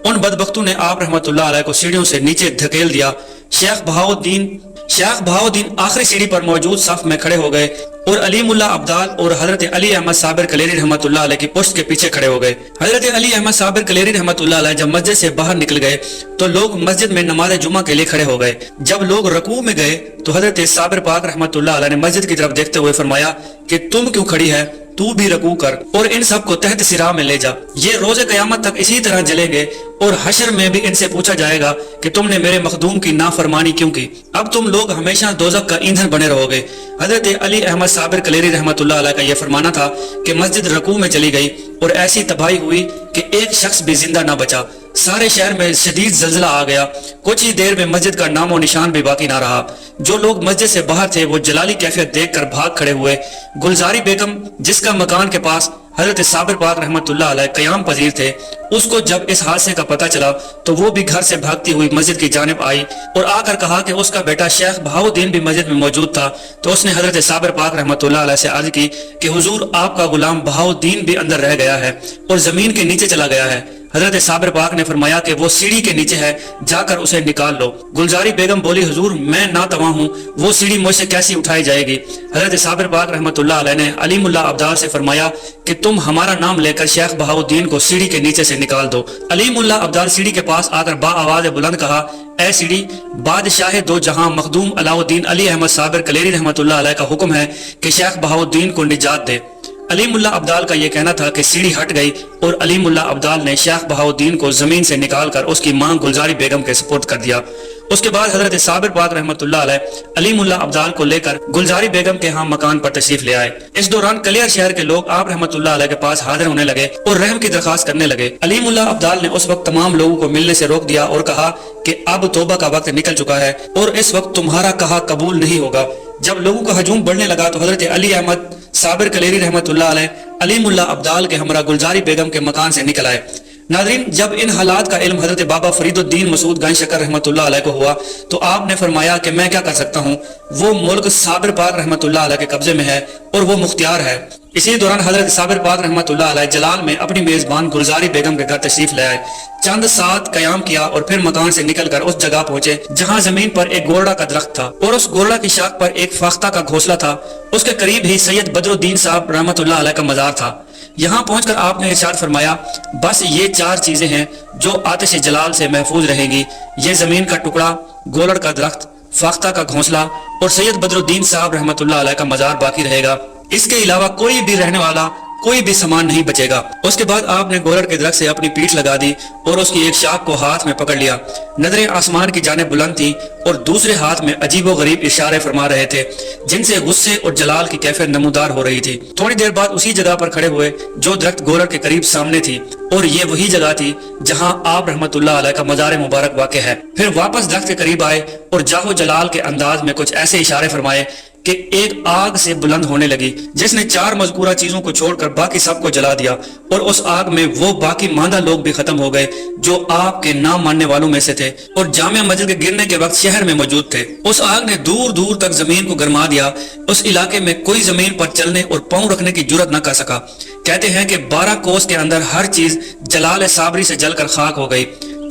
ان بدبختوں نے آپ رحمۃ اللہ علیہ کو سیڑھیوں سے نیچے دھکیل دیا۔ شیخ بہاؤالدین آخری سیڑھی پر موجود صف میں کھڑے ہو گئے اور علیم اللہ ابدال اور حضرت علی احمد صابر کلیری رحمۃ اللہ علیہ کی پشت کے پیچھے کھڑے ہو گئے۔ حضرت علی احمد صابر کلیری رحمۃ اللہ علیہ جب مسجد سے باہر نکل گئے تو لوگ مسجد میں نماز جمعہ کے لیے کھڑے ہو گئے۔ جب لوگ رکوع میں گئے تو حضرت صابر پاک رحمۃ اللہ علیہ نے مسجد کی طرف دیکھتے ہوئے فرمایا کہ تم کیوں کھڑی ہے، تو بھی رکوع کر اور ان سب کو تحت صراع میں لے جا۔ یہ روز قیامت تک اسی طرح جلیں گے اور حشر میں بھی ان سے پوچھا جائے گا کہ تم نے میرے مخدوم کی نافرمانی کیوں کی، اب تم لوگ ہمیشہ دوزخ کا ایندھن بنے رہو گے۔ حضرت علی احمد صابر کلیری رحمۃ اللہ علیہ کا یہ فرمانا تھا کہ مسجد رکوع میں چلی گئی اور ایسی تباہی ہوئی کہ ایک شخص بھی زندہ نہ بچا۔ سارے شہر میں شدید زلزلہ آ گیا، کچھ ہی دیر میں مسجد کا نام و نشان بھی باقی نہ رہا۔ جو لوگ مسجد سے باہر تھے وہ جلالی کیفیت دیکھ کر بھاگ کھڑے ہوئے۔ گلزاری بیگم جس کا مکان کے پاس حضرت صابر پاک رحمۃ اللہ علیہ قیام پذیر تھے، اس کو جب اس حادثے کا پتہ چلا تو وہ بھی گھر سے بھاگتی ہوئی مسجد کی جانب آئی اور آ کر کہا کہ اس کا بیٹا شیخ بہاؤالدین بھی مسجد میں موجود تھا۔ تو اس نے حضرت صابر پاک رحمۃ اللہ علیہ سے عرض کی کہ حضور، آپ کا غلام بہاؤالدین بھی اندر رہ گیا ہے اور زمین کے نیچے چلا گیا ہے۔ حضرت صابر پاک نے فرمایا کہ وہ سیڑھی کے نیچے ہے، جا کر اسے نکال لو۔ گلزاری بیگم بولی، حضور میں ناتواں ہوں، وہ سیڑھی مجھ سے کیسی اٹھائی جائے گی؟ حضرت صابر پاک رحمۃ اللہ علیہ نے علیم اللہ ابدال سے فرمایا کہ تم ہمارا نام لے کر شیخ بہاؤالدین کو سیڑھی کے نیچے سے نکال دو۔ علیم اللہ ابدال سیڑھی کے پاس آ کر با آواز بلند کہا، اے سیڑھی، بادشاہ دو جہاں مخدوم علاؤ الدین علی احمد صابر کلیری رحمۃ اللہ علیہ کا حکم ہے کہ شیخ بہاؤالدین کو نجات دے۔ علیم اللہ ابدال کا یہ کہنا تھا کہ سیڑھی ہٹ گئی اور علیم اللہ ابدال نے شیخ بہاؤالدین کو زمین سے نکال کر اس کی ماں گلزاری بیگم کے سپرد کر دیا۔ اس کے بعد حضرت صابر پاک رحمۃ اللہ علیہ علیم اللہ ابدال کو لے کر گلزاری بیگم کے ہاں مکان پر تشریف لے آئے۔ اس دوران کلیر شہر کے لوگ آپ رحمۃ اللہ علیہ کے پاس حاضر ہونے لگے اور رحم کی درخواست کرنے لگے۔ علیم اللہ ابدال نے اس وقت تمام لوگوں کو ملنے سے روک دیا اور کہا کہ اب توبہ کا وقت نکل چکا ہے اور اس وقت تمہارا کہا قبول نہیں ہوگا۔ جب لوگوں کا ہجوم بڑھنے لگا تو حضرت علی احمد صابر کلیری رحمۃ اللہ علیہ علیم اللہ ابدال کے ہمراہ گلزاری بیگم کے مکان سے نکل آئے۔ ناظرین، جب ان حالات کا علم حضرت بابا فرید الدین مسعود گنج شکر رحمۃ اللہ علیہ کو ہوا تو آپ نے فرمایا کہ میں کیا کر سکتا ہوں، وہ ملک صابر پاک رحمۃ اللہ علیہ کے قبضے میں ہے اور وہ مختار ہے۔ اسی دوران حضرت صابر پاک رحمۃ اللہ علیہ جلال میں اپنی میزبان گلزاری بیگم کے گھر تشریف لے آئے۔ چند ساتھ قیام کیا اور پھر مکان سے نکل کر اس جگہ پہنچے جہاں زمین پر ایک گورڑا کا درخت تھا اور اس گورڑا کی شاخ پر ایک فاختہ کا گھونسلہ تھا۔ اس کے قریب ہی سید بدر الدین صاحب رحمۃ اللہ علیہ کا مزار تھا۔ یہاں پہنچ کر آپ نے ارشاد فرمایا، بس یہ 4 چیزیں ہیں جو آتش جلال سے محفوظ رہیں گی، یہ زمین کا ٹکڑا، گولڑ کا درخت، فاختہ کا گھونسلہ اور سید بدر الدین صاحب رحمۃ اللہ علیہ کا مزار باقی رہے گا۔ اس کے علاوہ کوئی بھی رہنے والا، کوئی بھی سامان نہیں بچے گا۔ اس کے بعد آپ نے گولڑ کے درخت سے اپنی پیٹھ لگا دی اور اس کی ایک شاخ کو ہاتھ میں پکڑ لیا۔ نظریں آسمان کی جانب بلند تھی اور دوسرے ہاتھ میں عجیب و غریب اشارے فرما رہے تھے جن سے غصے اور جلال کی کیفیت نمودار ہو رہی تھی۔ تھوڑی دیر بعد اسی جگہ پر کھڑے ہوئے جو درخت گولڑ کے قریب سامنے تھی اور یہ وہی جگہ تھی جہاں آپ رحمۃ اللہ علیہ کا مزار مبارک واقع ہے۔ پھر واپس درخت کے قریب آئے اور جاہ و جلال کے انداز میں کچھ ایسے اشارے فرمائے کہ ایک آگ سے بلند ہونے لگی جس نے 4 مذکورہ چیزوں کو چھوڑ کر باقی سب کو جلا دیا، اور اس آگ میں وہ باقی ماندہ لوگ بھی ختم ہو گئے جو آپ کے نام ماننے والوں میں سے تھے اور جامع مسجد کے گرنے کے وقت شہر میں موجود تھے۔ اس آگ نے دور دور تک زمین کو گرما دیا، اس علاقے میں کوئی زمین پر چلنے اور پاؤں رکھنے کی جرت نہ کر سکا۔ کہتے ہیں کہ 12 کوس کے اندر ہر چیز جلال صابری سے جل کر خاک ہو گئی۔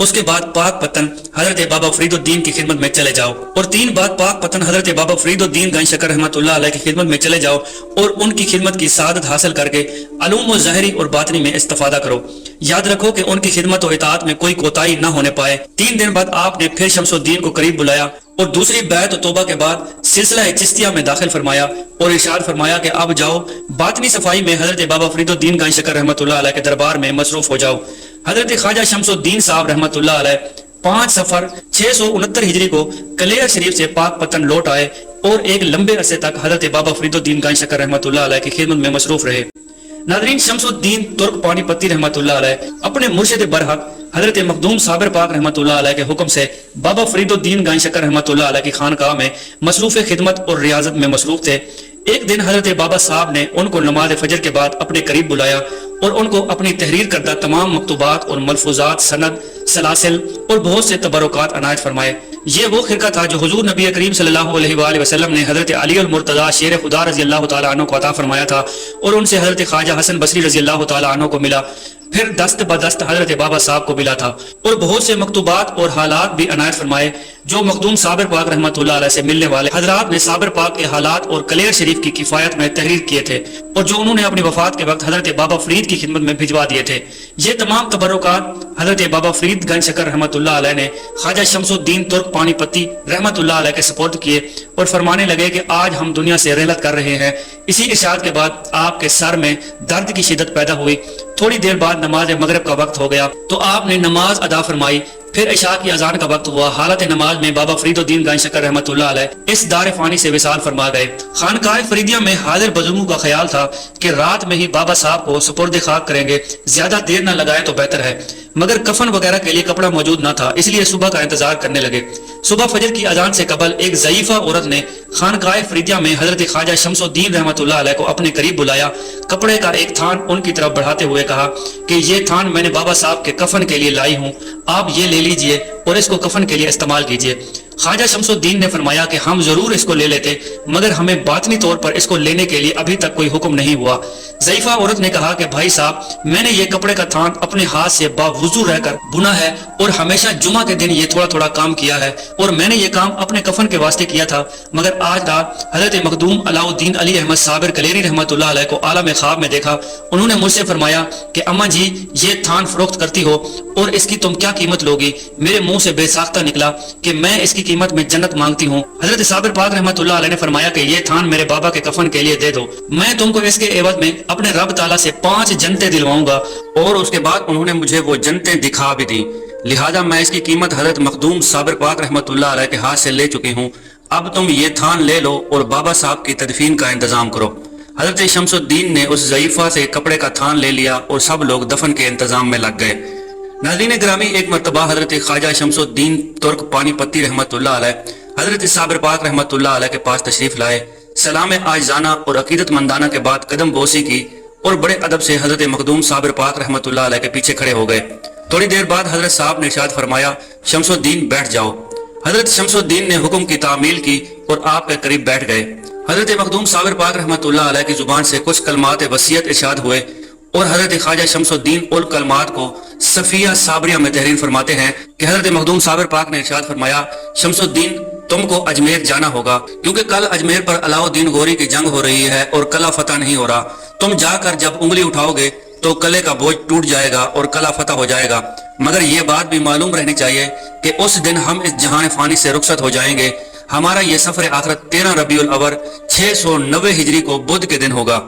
اس کے بعد پاک پتن حضرت بابا فرید الدین کی خدمت میں چلے جاؤ، اور 3 بعد پاک پتن حضرت بابا فرید الدین گنج شکر رحمۃ اللہ علیہ کی خدمت میں چلے جاؤ اور ان کی خدمت کی سعادت حاصل کر کے علوم و ظاہری اور باطنی میں استفادہ کرو۔ یاد رکھو کہ ان کی خدمت و اطاعت میں کوئی کوتاہی نہ ہونے پائے۔ 3 دن بعد آپ نے پھر شمس الدین کو قریب بلایا اور دوسری بیعت و توبہ کے بعد سلسلہ چشتیہ میں داخل فرمایا اور ارشاد فرمایا کہ اب جاؤ باطنی صفائی میں حضرت بابا فرید الدین گنج شکر رحمۃ اللہ علیہ کے دربار میں مصروف ہو جاؤ۔ حضرت خواجہ شمس الدین صاحب رحمۃ اللہ علیہ 5 صفر 669 ہجری کو کلیر شریف سے پاک پتن لوٹ آئے اور ایک لمبے عرصے تک حضرت بابا فرید الدین گنج شکر رحمۃ اللہ علیہ کی خدمت میں مصروف رہے۔ ناظرین، شمس الدین ترک پانی پتی رحمۃ اللہ علیہ اپنے مرشد برحق حضرت مخدوم صابر پاک رحمۃ اللہ علیہ کے حکم سے بابا فرید الدین گنج شکر رحمۃ اللہ علیہ کی خانقاہ میں مصروف خدمت اور ریاضت میں مصروف تھے۔ ایک دن حضرت بابا صاحب نے ان کو نماز فجر کے بعد اپنے قریب بلایا اور ان کو اپنی تحریر کردہ تمام مکتوبات اور ملفوظات، سند، سلاسل اور بہت سے تبرکات عنایت فرمائے۔ یہ وہ خرقہ تھا جو حضور نبی کریم صلی اللہ علیہ وآلہ وسلم نے حضرت علی المرتضیٰ شیر خدا رضی اللہ تعالیٰ عنہ کو عطا فرمایا تھا اور ان سے حضرت خواجہ حسن بصری رضی اللہ تعالیٰ عنہ کو ملا، پھر دست بدست حضرت بابا صاحب کو ملا تھا، اور بہت سے مکتوبات اور حالات بھی عنایت فرمائے جو مخدوم صابر پاک رحمۃ اللہ علیہ سے ملنے والے حضرات نے صابر پاک کے حالات اور کلیر شریف کی کفایت میں تحریر کیے تھے اور جو انہوں نے اپنی وفات کے وقت حضرت بابا فرید کی خدمت میں بھجوا دیے تھے۔ یہ تمام تبرکات حضرت بابا فرید گنج شکر رحمۃ اللہ علیہ نے خواجہ شمس الدین ترک پانی پتی رحمۃ اللہ علیہ کے سپرد کیے اور فرمانے لگے کہ آج ہم دنیا سے رحلت کر رہے ہیں۔ اسی ارشاد کے بعد آپ کے سر میں درد کی شدت پیدا ہوئی۔ تھوڑی دیر بعد نماز مغرب کا وقت ہو گیا تو آپ نے نماز ادا فرمائی، پھر عشاء کی اذان کا وقت ہوا۔ حالت نماز میں بابا فرید الدین گنج شکر رحمۃ اللہ علیہ اس دار فانی سے وصال فرما گئے۔ خانقاہ فریدیہ میں حاضر بزرگوں کا خیال تھا کہ رات میں ہی بابا صاحب کو سپرد خاک کریں گے، زیادہ دیر نہ لگائے تو بہتر ہے، مگر کفن وغیرہ کے لیے کپڑا موجود نہ تھا، اس لیے صبح کا انتظار کرنے لگے۔ صبح فجر کی اذان سے قبل ایک ضعیفہ عورت نے خانقاہ فریدیہ میں حضرت خواجہ شمس الدین رحمۃ اللہ علیہ کو اپنے قریب بلایا، کپڑے کا ایک تھان ان کی طرف بڑھاتے ہوئے کہا کہ یہ تھان میں نے بابا صاحب کے کفن کے لیے لائی ہوں، آپ یہ لے لیجئے اور اس کو کفن کے لیے استعمال کیجئے۔ خواجہ شمس الدین نے فرمایا کہ ہم ضرور اس کو لے لیتے، مگر ہمیں باطنی طور پر اس کو لینے کے لیے ابھی تک کوئی حکم نہیں ہوا۔ ضعیفہ عورت نے کہا کہ بھائی صاحب، میں نے یہ کپڑے کا تھان اپنے ہاتھ سے باوضو رہ کر بنا ہے اور ہمیشہ جمعہ کے دن یہ تھوڑا تھوڑا کام کیا ہے، اور میں نے یہ کام اپنے کفن کے واسطے کیا تھا، مگر آج رات حضرت مخدوم علاء الدین علی احمد صابر کلیری رحمۃ اللہ علیہ کو عالم خواب میں دیکھا۔ انہوں نے مجھ سے فرمایا کہ اماں جی، یہ تھان فروخت کرتی ہو اور اس کی تم کیا قیمت لوگی؟ میرے منہ سے بے ساختہ نکلا کہ میں اس کی قیمت میں جنت مانگتی ہوں۔ حضرت صابر پاک رحمۃ اللہ علیہ نے فرمایا کہ یہ تھان میرے بابا کے کفن کے لیے دے دو، میں تم کو اس کے عوض میں اپنے رب تعالیٰ سے 5 جنتیں دلواؤں گا، اور اس کے بعد انہوں نے مجھے وہ جنتیں دکھا بھی دی، لہذا میں اس کی قیمت حضرت مخدوم صابر پاک رحمۃ اللہ علیہ کے ہاتھ سے لے چکی ہوں، اب تم یہ تھان لے لو اور بابا صاحب کی تدفین کا انتظام کرو۔ حضرت شمس الدین نے اس ضعیفہ سے کپڑے کا تھان لے لیا اور سب لوگ دفن کے انتظام میں لگ گئے۔ ناظرین گرامی، ایک مرتبہ حضرت خواجہ شمس الدین ترک پانی پتی رحمۃ اللہ علیہ حضرت صابر پاک رحمۃ اللہ علیہ کے پاس تشریف لائے، سلام عاجزانہ اور عقیدت مندانہ کے بعد قدم بوسی کی اور بڑے ادب سے حضرت مخدوم صابر پاک رحمۃ اللہ علیہ کے پیچھے کھڑے ہو گئے۔ تھوڑی دیر بعد حضرت صاحب نے ارشاد فرمایا، شمس الدین بیٹھ جاؤ۔ حضرت شمس الدین نے حکم کی تعمیل کی اور آپ کے قریب بیٹھ گئے۔ حضرت مخدوم صابر پاک رحمۃ اللہ علیہ کی زبان سے کچھ کلمات وصیت ارشاد ہوئے اور حضرت خواجہ شمس الدین ان کلمات کو صفیہ صابریہ میں تحریر فرماتے ہیں کہ حضرت مخدوم صابر پاک نے ارشاد فرمایا، شمس الدین تم کو اجمیر جانا ہوگا، کیونکہ کل اجمیر پر علاء الدین غوری کی جنگ ہو رہی ہے اور قلعہ فتح نہیں ہو رہا۔ تم جا کر جب انگلی اٹھاؤ گے تو قلعے کا بوجھ ٹوٹ جائے گا اور قلعہ فتح ہو جائے گا، مگر یہ بات بھی معلوم رہنی چاہیے کہ اس دن ہم اس جہان فانی سے رخصت ہو جائیں گے۔ ہمارا یہ سفر آخرت 13 ربیع الاول 690 ہجری کو بدھ کے دن ہوگا۔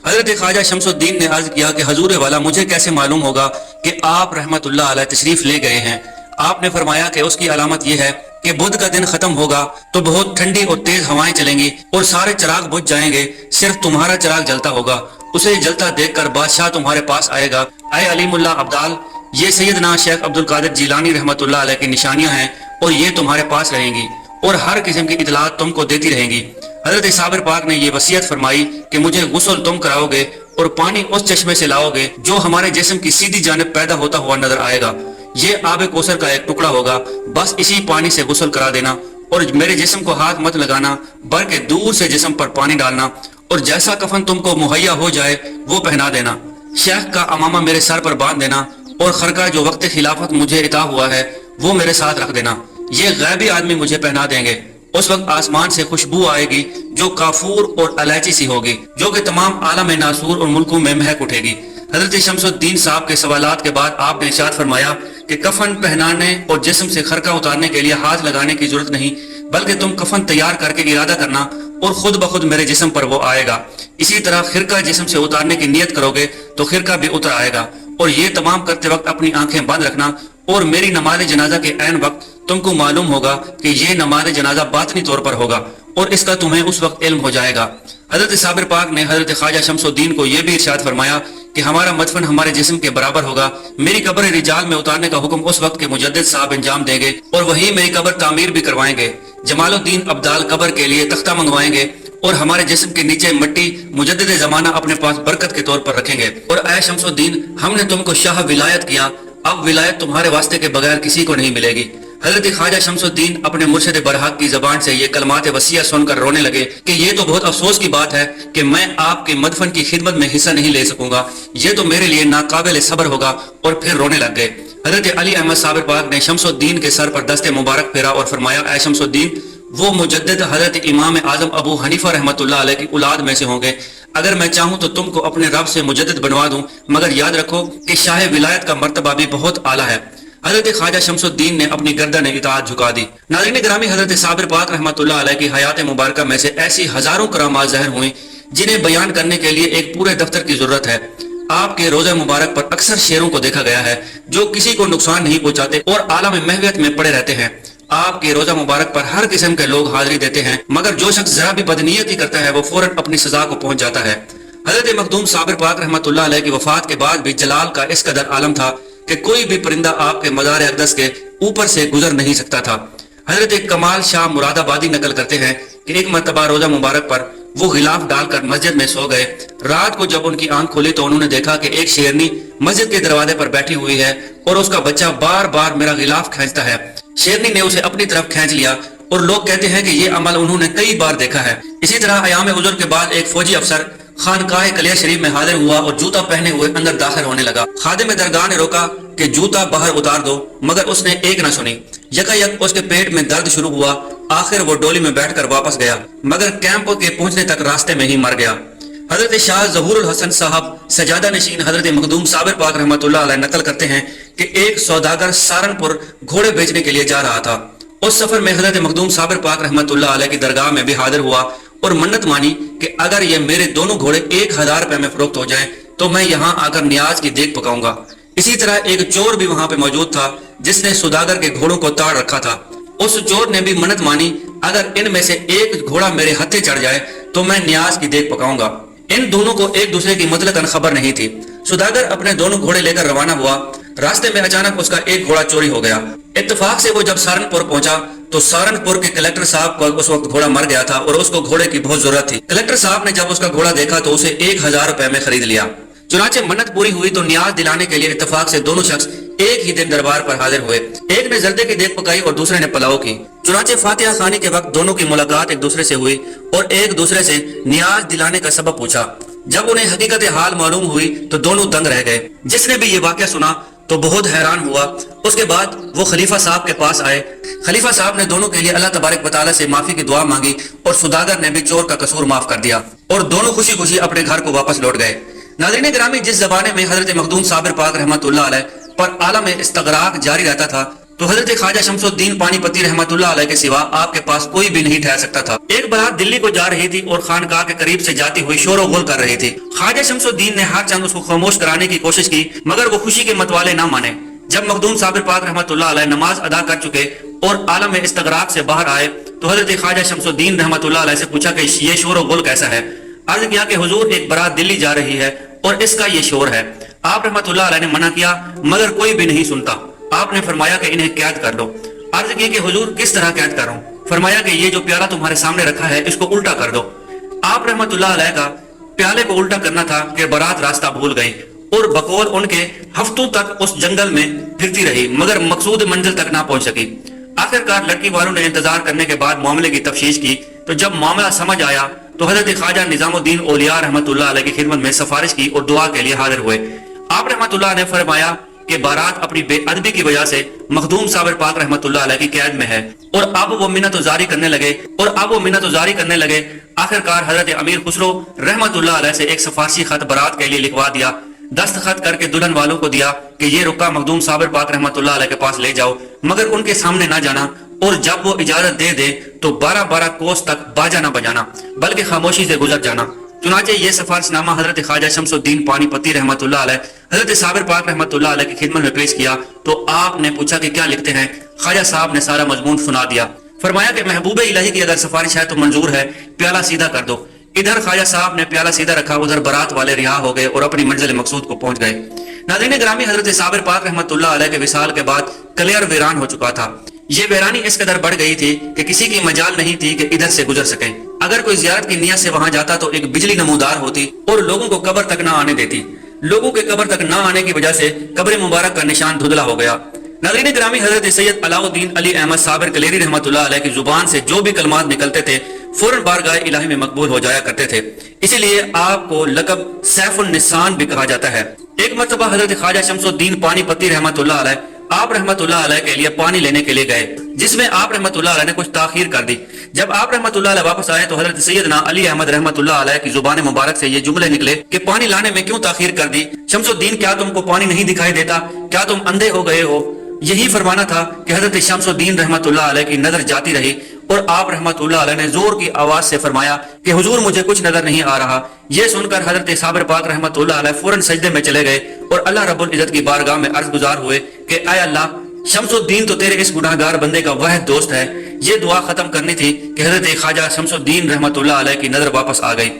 حضرت خواجہ شمس الدین نے عرض کیا کہ حضور والا، مجھے کیسے معلوم ہوگا کہ آپ رحمت اللہ علیہ تشریف لے گئے ہیں؟ آپ نے فرمایا کہ اس کی علامت یہ ہے کہ بدھ کا دن ختم ہوگا تو بہت ٹھنڈی اور تیز ہوائیں چلیں گی اور سارے چراغ بجھ جائیں گے، صرف تمہارا چراغ جلتا ہوگا۔ اسے جلتا دیکھ کر بادشاہ تمہارے پاس آئے گا، اے علیم اللہ ابدال، یہ سیدنا شیخ عبد القادر جیلانی رحمت اللہ علیہ کی نشانیاں ہیں اور یہ تمہارے پاس رہیں گی اور ہر قسم کی اطلاعات تم کو دیتی رہیں گی۔ حضرت صابر پاک نے یہ وصیت فرمائی کہ مجھے غسل تم کراؤ گے اور پانی اس چشمے سے لاؤ گے جو ہمارے جسم کی سیدھی جانب پیدا ہوتا ہوا نظر آئے گا، یہ آب کوثر کا ایک ٹکڑا ہوگا، بس اسی پانی سے غسل کرا دینا اور میرے جسم کو ہاتھ مت لگانا بلکہ دور سے جسم پر پانی ڈالنا اور جیسا کفن تم کو مہیا ہو جائے وہ پہنا دینا، شیخ کا امامہ میرے سر پر باندھ دینا اور خرقہ جو وقت خلافت مجھے عطا ہوا ہے وہ میرے ساتھ رکھ دینا، یہ غیبی آدمی مجھے پہنا دیں گے۔ اس وقت آسمان سے خوشبو آئے گی جو کافور اور الائچی سی ہوگی، جو کہ تمام عالم ناسور اور ملکوں میں مہک اٹھے گی۔ حضرت شمس الدین صاحب کے سوالات کے بعد آپ نے ارشاد فرمایا کہ کفن پہنانے اور جسم سے خرقہ اتارنے کے لیے ہاتھ لگانے کی ضرورت نہیں، بلکہ تم کفن تیار کر کے ارادہ کرنا اور خود بخود میرے جسم پر وہ آئے گا۔ اسی طرح خرقہ جسم سے اتارنے کی نیت کرو گے تو خرقہ بھی اتر آئے گا۔ اور یہ تمام کرتے وقت اپنی آنکھیں بند رکھنا، اور میری نماز جنازہ کے عین وقت تم کو معلوم ہوگا کہ یہ نماز جنازہ باطنی طور پر ہوگا، اور اس کا تمہیں اس وقت علم ہو جائے گا۔ حضرت صابر پاک نے حضرت خواجہ شمس الدین کو یہ بھی ارشاد فرمایا کہ ہمارا مدفن ہمارے جسم کے برابر ہوگا، میری قبر رجال میں اتارنے کا حکم اس وقت کے مجدد صاحب انجام دیں گے، اور وہی میری قبر تعمیر بھی کروائیں گے۔ جمال الدین ابدال قبر کے لیے تختہ منگوائیں گے، اور ہمارے جسم کے نیچے مٹی مجدد زمانہ اپنے پاس برکت کے طور پر رکھیں گے۔ اور اے شمس الدین، ہم نے تم کو شاہ ولایت کیا، اب ولایت تمہارے واسطے کے بغیر کسی کو نہیں ملے گی۔ حضرت خواجہ شمس الدین اپنے مرشد برحق کی زبان سے یہ کلمات وسیع سن کر رونے لگے کہ یہ تو بہت افسوس کی بات ہے کہ میں آپ کے مدفن کی خدمت میں حصہ نہیں لے سکوں گا، یہ تو میرے لیے ناقابل صبر ہوگا، اور پھر رونے لگ گئے۔ حضرت علی احمد صابر پاک نے شمس الدین کے سر پر دست مبارک پھیرا اور فرمایا، اے شمس الدین، وہ مجدد حضرت امام اعظم ابو حنیفہ رحمۃ اللہ علیہ کی اولاد میں سے ہوں گے، اگر میں چاہوں تو تم کو اپنے رب سے مجدد بنوا دوں، مگر یاد رکھو کہ شاہ ولایت کا مرتبہ بھی بہت اعلیٰ ہے۔ حضرت خواجہ شمس الدین نے اپنی گردن اطاعت جھکا دی۔ ناظرین گرامی، حضرت صابر پاک رحمۃ اللہ علیہ کی حیات مبارکہ میں سے ایسی ہزاروں کرامات ظاہر ہوئیں جنہیں بیان کرنے کے لیے ایک پورے دفتر کی ضرورت ہے۔ آپ کے روزہ مبارک پر اکثر شعروں کو دیکھا گیا ہے جو کسی کو نقصان نہیں پہنچاتے اور عالم محویت میں پڑے رہتے ہیں۔ آپ کے روزہ مبارک پر ہر قسم کے لوگ حاضری دیتے ہیں، مگر جو شخص ذرا بھی بدنیتی کرتا ہے وہ فوراً اپنی سزا کو پہنچ جاتا ہے۔ حضرت مخدوم صابر پاک رحمۃ اللہ علیہ کی وفات کے بعد بھی جلال کا اس قدر عالم تھا کہ کوئی بھی پرندہ آپ کے مزار اقدس کے اوپر سے گزر نہیں سکتا تھا۔ حضرت کمال شاہ مراد آبادی نقل کرتے ہیں کہ ایک مرتبہ روزہ مبارک پر وہ غلاف ڈال کر مسجد میں سو گئے۔ رات کو جب ان کی آنکھ کھلی تو انہوں نے دیکھا کہ ایک شیرنی مسجد کے دروازے پر بیٹھی ہوئی ہے اور اس کا بچہ بار بار میرا غلاف کھینچتا ہے۔ شیرنی نے اسے اپنی طرف کھینچ لیا، اور لوگ کہتے ہیں کہ یہ عمل انہوں نے کئی بار دیکھا ہے۔ اسی طرح ایام حضور کے بعد ایک فوجی افسر خانقاہ کلیہ شریف میں حاضر ہوا اور جوتا پہنے ہوئے اندر داخل ہونے لگا۔ خادم درگاہ نے روکا کہ جوتا باہر اتار دو، مگر اس نے ایک نہ سنی۔ یکایک اس کے پیٹ میں درد شروع ہوا، آخر وہ ڈولی میں بیٹھ کر واپس گیا، مگر کیمپ کے پہنچنے تک راستے میں ہی مر گیا۔ حضرت شاہ ظہور الحسن صاحب سجادہ نشین حضرت مخدوم صابر پاک رحمۃ اللہ علیہ نقل کرتے ہیں کہ ایک سوداگر سہارنپور گھوڑے بیچنے کے لیے جا رہا تھا۔ اس سفر میں حضرت مخدوم صابر پاک رحمۃ اللہ علیہ کی درگاہ میں بھی حاضر ہوا اور منت مانی کہ اگر یہ میرے دونوں گھوڑے 1000 روپے میں فروخت ہو جائیں تو میں یہاں آ کر نیاز کی دیگ پکاؤں گا۔ اسی طرح ایک چور بھی وہاں پہ موجود تھا جس نے سوداگر کے گھوڑوں کو تاڑ رکھا تھا۔ اس چور نے بھی منت مانی، اگر ان میں سے ایک گھوڑا میرے ہتھے چڑھ جائے تو میں نیاز کی دیگ پکاؤں گا۔ ان دونوں کو ایک دوسرے کی مطلقاً خبر نہیں تھی۔ سوداگر اپنے دونوں گھوڑے لے کر روانہ ہوا، راستے میں اچانک اس کا ایک گھوڑا چوری ہو گیا۔ اتفاق سے وہ جب سہارنپور پہنچا تو سہارنپور کے کلکٹر صاحب کا اس وقت گھوڑا مر گیا تھا اور اس کو گھوڑے کی بہت ضرورت تھی۔ کلکٹر صاحب نے جب اس کا گھوڑا دیکھا تو اسے 1000 روپے میں خرید لیا۔ چنانچہ منت پوری ہوئی تو نیاز دلانے کے لیے اتفاق سے دونوں شخص ایک ہی دن دربار پر حاضر ہوئے۔ ایک نے زردے کی دیگ پکائی اور دوسرے نے پلاؤ کی۔ چنانچہ فاتحہ خوانی کے وقت دونوں کی ملاقات ایک دوسرے سے ہوئی اور ایک دوسرے سے نیاز دلانے کا سبب پوچھا۔ جب انہیں حقیقت حال معلوم ہوئی تو دونوں دنگ رہ گئے۔ جس نے بھی یہ واقعہ سنا تو بہت حیران ہوا۔ اس کے بعد وہ خلیفہ صاحب کے پاس آئے۔ خلیفہ صاحب نے دونوں کے لیے اللہ تبارک و تعالیٰ سے معافی کی دعا مانگی اور سوداگر نے بھی چور کا قصور معاف کر دیا اور دونوں خوشی خوشی اپنے گھر کو واپس لوٹ گئے۔ ناظرین گرامی، جس زمانے میں حضرت مخدوم صابر پاک رحمۃ اللہ علیہ پر عالم استغراق جاری رہتا تھا تو حضرت خواجہ شمس الدین پانی پتی رحمۃ اللہ علیہ کے سوا آپ کے پاس کوئی بھی نہیں ٹھہر سکتا تھا۔ ایک بارات دلی کو جا رہی تھی اور خانقاہ کے قریب سے جاتی ہوئی شور و غل کر رہی تھی۔ خواجہ شمس الدین نے ہر چند اس کو خاموش کرانے کی کوشش کی مگر وہ خوشی کے متوالے نہ مانے۔ جب مخدوم صابر پاک رحمۃ اللہ علیہ نماز ادا کر چکے اور عالم استغراق سے باہر آئے تو حضرت خواجہ شمس الدین رحمۃ اللہ علیہ سے پوچھا کہ یہ شور و غل کیسا ہے؟ عرض کیا کہ حضور، ایک بارات دلی جا رہی ہے اور اس کا یہ شور ہے۔ آپ رحمۃ اللہ علیہ نے منع کیا مگر کوئی بھی نہیں سنتا۔ آپ نے فرمایا کہ انہیں قید کر دو۔ عرض کی کہ حضور کس طرح قید کروں؟ فرمایا کہ یہ جو پیالہ تمہارے سامنے رکھا ہے اس کو الٹا کر دو۔ آپ رحمۃ اللہ علیہ کا پیالے کو الٹا کرنا تھا کہ بارات راستہ بھول گئی اور بقول ان کے ہفتوں تک اس جنگل میں پھرتی رہی مگر مقصود منزل تک نہ پہنچ سکی۔ آخرکار لڑکی والوں نے انتظار کرنے کے بعد معاملے کی تفتیش کی تو جب معاملہ سمجھ آیا تو حضرت خواجہ نظام الدین اولیاء رحمۃ اللہ علیہ کی خدمت میں سفارش کی اور دعا کے لیے حاضر ہوئے۔ آپ رحمۃ اللہ نے فرمایا کہ بارات اپنی بے ادبی کی وجہ سے مخدوم صابر پاک رحمت اللہ علیہ کی قید میں ہے، اور اب وہ منت زاری کرنے لگے آخرکار حضرت امیر خسرو رحمت اللہ علیہ سے ایک سفارشی خط برات کے لیے لکھوا دیا، دستخط کر کے دلہن والوں کو دیا کہ یہ رکا مخدوم صابر پاک رحمت اللہ علیہ کے پاس لے جاؤ، مگر ان کے سامنے نہ جانا، اور جب وہ اجازت دے دے تو 12 کوس تک باجا نہ بجانا بلکہ خاموشی سے گزر جانا۔ چنانچہ یہ سفارش نامہ حضرت خواجہ شمس الدین پانی پتی رحمت اللہ علیہ حضرت صابر پاک رحمت اللہ علیہ کی خدمت میں پیش کیا تو آپ نے پوچھا کہ کیا لکھتے ہیں؟ خواجہ صاحب نے سارا مضمون سنا دیا، فرمایا کہ محبوب الہی کی اگر سفارش ہے تو منظور ہے، پیالہ سیدھا کر دو۔ ادھر خواجہ صاحب نے پیالہ سیدھا رکھا، ادھر برات والے رہا ہو گئے اور اپنی منزل مقصود کو پہنچ گئے۔ ناظرین گرامی، حضرت صابر پاک رحمت اللہ علیہ کے وصال کے بعد کلیر ویران ہو چکا تھا۔ یہ ویرانی اس قدر بڑھ گئی تھی کہ کسی کی مجال نہیں تھی کہ ادھر سے گزر سکے۔ اگر کوئی زیارت کی نیت سے وہاں جاتا تو ایک بجلی نمودار ہوتی اور لوگوں کو قبر تک نہ آنے دیتی۔ لوگوں کے قبر تک نہ آنے کی وجہ سے قبر مبارک کا نشان دھندلا ہو گیا۔ ناظرین گرامی، حضرت سید علاؤ الدین علی احمد صابر کلیری رحمت اللہ علیہ کی زبان سے جو بھی کلمات نکلتے تھے فوراً بارگاہ الہی میں مقبول ہو جایا کرتے تھے، اسی لیے آپ کو لقب سیف النسان بھی کہا جاتا ہے۔ ایک مرتبہ حضرت خواجہ شمس الدین پانی پتی رحمت اللہ علیہ آپ رحمت اللہ علیہ کے لیے پانی لینے کے لیے گئے، جس میں آپ رحمت اللہ علیہ نے کچھ تاخیر کر دی۔ جب آپ رحمت اللہ علیہ واپس آئے تو حضرت سیدنا علی احمد رحمت اللہ علیہ کی زبان مبارک سے یہ جملے نکلے کہ پانی لانے میں کیوں تاخیر کر دی؟ شمس الدین، کیا تم کو پانی نہیں دکھائی دیتا؟ کیا تم اندھے ہو گئے ہو؟ یہی فرمانا تھا کہ حضرت شمس الدین رحمت اللہ علیہ کی نظر جاتی رہی اور آپ رحمت اللہ علیہ نے زور کی آواز سے فرمایا کہ حضور مجھے کچھ نظر نہیں آ رہا۔ یہ سن کر حضرت صابر پاک رحمت اللہ علیہ فوراً سجدے میں چلے گئے اور اللہ رب العزت کی بارگاہ میں عرض گزار ہوئے کہ اے اللہ، شمس الدین تو تیرے اس گناہگار بندے کا واحد دوست ہے۔ یہ دعا ختم کرنی تھی کہ حضرت خواجہ شمس الدین رحمت اللہ علیہ کی نظر واپس آ گئی۔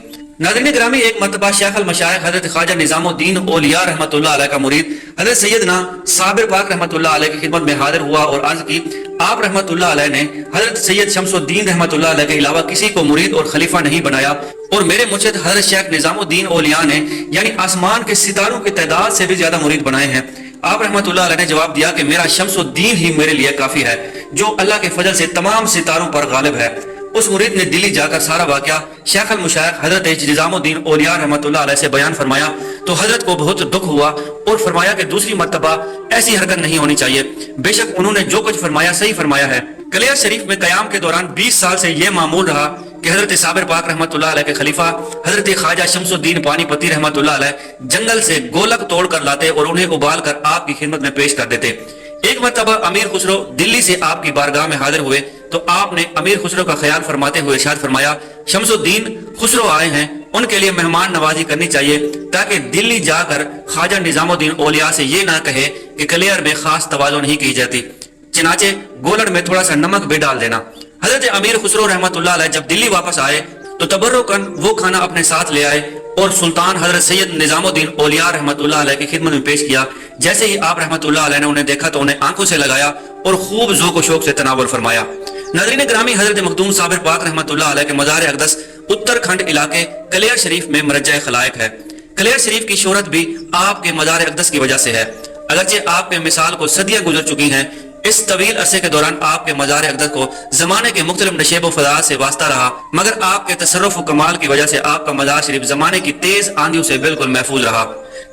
ناظرین گرامی، ایک مرتبہ شیخ المشائخ حضرت خواجہ نظام الدین اولیاء رحمت اللہ علیہ کا مرید حضرت سیدنا صابر پاک رحمت اللہ علیہ کی خدمت میں حاضر ہوا اور عرض کی، آپ رحمت اللہ علیہ نے حضرت سید شمس الدین رحمت اللہ علیہ کے علاوہ کسی کو مرید اور خلیفہ نہیں بنایا، اور میرے مرشد حضرت شیخ نظام الدین اولیاء نے یعنی آسمان کے ستاروں کی تعداد سے بھی زیادہ مرید بنائے ہیں۔ آپ رحمت اللہ علیہ نے جواب دیا کہ میرا شمس الدین ہی میرے لیے کافی ہے، جو اللہ کے فضل سے تمام ستاروں پر غالب ہے۔ اس مرید نے دلی جا کر سارا واقعہ شیخ المشائخ حضرت نظام الدین اولیاء رحمت اللہ علیہ سے بیان فرمایا تو حضرت کو بہت دکھ ہوا اور فرمایا کہ دوسری مرتبہ ایسی حرکت نہیں ہونی چاہیے، بے شک انہوں نے جو کچھ فرمایا صحیح فرمایا ہے۔ کلیر شریف میں قیام کے دوران 20 سال سے یہ معمول رہا کہ حضرت صابر پاک رحمت اللہ علیہ کے خلیفہ حضرت خواجہ شمس الدین پانی پتی رحمت اللہ علیہ جنگل سے گولک توڑ کر لاتے اور انہیں ابال کر آپ کی خدمت میں پیش کر دیتے۔ ایک مرتبہ امیر خسرو دلی سے آپ کی بارگاہ میں حاضر ہوئے تو آپ نے امیر خسرو کا خیال فرماتے ہوئے ارشاد فرمایا، شمس الدین خسرو آئے ہیں، ان کے لیے مہمان نوازی کرنی چاہیے تاکہ دلی جا کر خواجہ نظام الدین اولیاء سے یہ نہ کہے کہ کلیر میں خاص تواضع نہیں کی جاتی، چنانچہ گولڑ میں تھوڑا سا نمک بھی ڈال دینا۔ حضرت امیر خسرو رحمت اللہ علیہ جب دلی واپس آئے تو تبرکاً وہ کھانا اپنے ساتھ لے آئے اور سلطان حضرت سید نظام الدین اولیاء رحمت اللہ علیہ کی خدمت میں پیش کیا۔ جیسے ہی آپ رحمت اللہ علیہ نے انہیں دیکھا تو انہیں آنکھوں سے لگایا اور خوب ذوق و شوق سے تناول فرمایا۔ ناظرین گرامی، حضرت مخدوم صابر پاک رحمت اللہ علیہ کے مزار اقدس اترکھنڈ علاقے کلیر شریف میں مرجع خلائق ہے۔ کلیر شریف کی شہرت بھی آپ کے مزار اقدس کی وجہ سے ہے، اگرچہ آپ کے مثال کو صدیاں گزر چکی ہیں۔ اس طویل عرصے کے دوران آپ کے مزار اقدس کو زمانے کے مختلف نشیب و فضاء سے واسطہ رہا، مگر آپ کے تصرف و کمال کی وجہ سے آپ کا مزار شریف زمانے کی تیز آندھیوں سے بالکل محفوظ رہا۔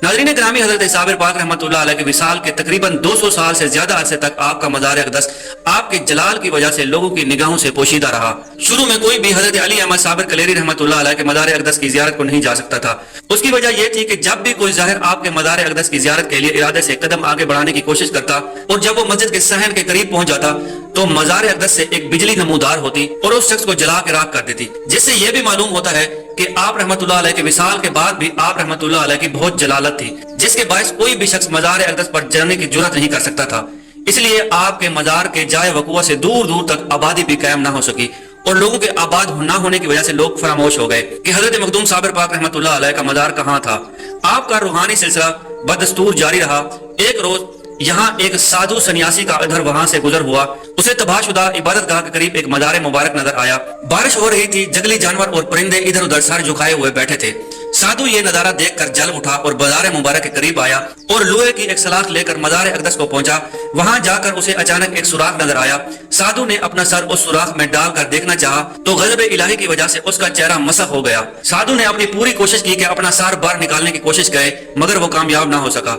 ناظرین گرامی، حضرت صابر پاک رحمت اللہ علیہ کے وصال کے تقریباً 200 سال سے زیادہ عرصے تک آپ کا مزار اقدس آپ کے جلال کی وجہ سے لوگوں کی نگاہوں سے پوشیدہ رہا۔ شروع میں کوئی بھی حضرت علی احمد صابر کلیری رحمت اللہ علیہ کے مزار اقدس کی زیارت کو نہیں جا سکتا تھا۔ اس کی وجہ یہ تھی کہ جب بھی کوئی ظاہر آپ کے مزار اقدس کی زیارت کے لیے ارادے سے قدم آگے بڑھانے کی کوشش کرتا اور جب وہ مسجد کے صحن کے قریب پہنچ جاتا تو مزار اقدس سے ایک بجلی نمودار ہوتی اور اس شخص کو جلا کے راکھ کر دیتی، جس سے یہ بھی معلوم ہوتا ہے کہ آپ رحمت اللہ علیہ کے وصال کے بعد بھی آپ رحمت اللہ علیہ کی بہت جلالت تھی، جس کے باعث کوئی بھی شخص مزار اقدس پر جانے کی جرات نہیں کر سکتا تھا۔ اس لیے آپ کے مزار کے جائے وقوع سے دور دور تک آبادی بھی قائم نہ ہو سکی اور لوگوں کے آباد نہ ہونے کی وجہ سے لوگ فراموش ہو گئے کہ حضرت مخدوم صابر پاک رحمت اللہ علیہ کا مزار کہاں تھا۔ آپ کا روحانی سلسلہ بدستور جاری رہا۔ ایک روز یہاں ایک سادھو سنیاسی کا ادھر وہاں سے گزر ہوا، اسے تباہ شدہ عبادت گاہ کے قریب ایک مزار مبارک نظر آیا۔ بارش ہو رہی تھی، جنگلی جانور اور پرندے ادھر ادھر سر جھکائے ہوئے بیٹھے تھے۔ سادھو یہ نظارہ دیکھ کر جل اٹھا اور مزار مبارک کے قریب آیا اور لوہے کی ایک سلاخ لے کر مزار اقدس کو پہنچا۔ وہاں جا کر اسے اچانک ایک سوراخ نظر آیا۔ سادھو نے اپنا سر اس سوراخ میں ڈال کر دیکھنا چاہا تو غضب الہی کی وجہ سے اس کا چہرہ مسخ ہو گیا۔ سادھو نے اپنی پوری کوشش کی کہ اپنا سر باہر نکالنے کی کوشش کرے، مگر وہ کامیاب نہ ہو سکا۔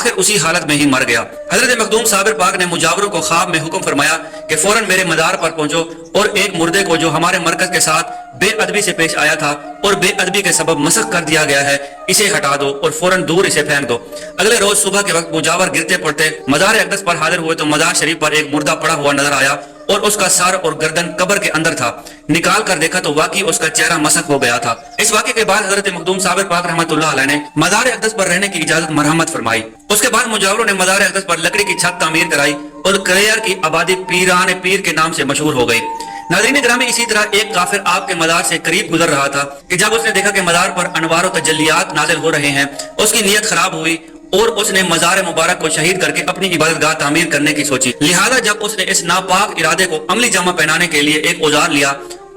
آخر اسی حالت میں ہی مر گیا۔ حضرت مخدوم صابر پاک نے مجاوروں کو خواب میں حکم فرمایا کہ فوراً میرے مزار پر پہنچو اور ایک مردے کو جو ہمارے مرکز کے ساتھ بے ادبی سے پیش آیا تھا اور بے ادبی کے سبب مسخ کر دیا گیا ہے، اسے ہٹا دو اور فوراً دور اسے پھینک دو۔ اگلے روز صبح کے وقت مجاور گرتے پڑتے مزار اقدس پر حاضر ہوئے تو مزار شریف پر ایک مردہ پڑا ہوا نظر آیا اور اس کا سر اور گردن قبر کے اندر تھا۔ نکال کر دیکھا تو واقعی اس کا چہرہ مسخ ہو گیا تھا۔ اس واقعے کے بعد حضرت مخدوم صابر پاک رحمۃ اللہ علیہ نے مزار اقدس پر رہنے کی اجازت مرحمت فرمائی۔ اس کے بعد مجاوروں نے مزار اقدس پر لکڑی کی چھت تعمیر کرائی اور کلیئر کی آبادی پیران پیر کے نام سے مشہور ہو گئی۔ ناظرین گرامی، اسی طرح ایک کافر آپ کے مزار سے قریب گزر رہا تھا کہ جب اس نے دیکھا کہ مزار پر انوار و تجلیات نازل ہو رہے ہیں، اس کی نیت خراب ہوئی اور اس نے مزار مبارک کو شہید کر کے اپنی عبادت گاہ تعمیر کرنے کی سوچی۔ لہذا جب اس نے اس ناپاک ارادے کو عملی جامہ پہنانے کے لیے ایک اوزار لیا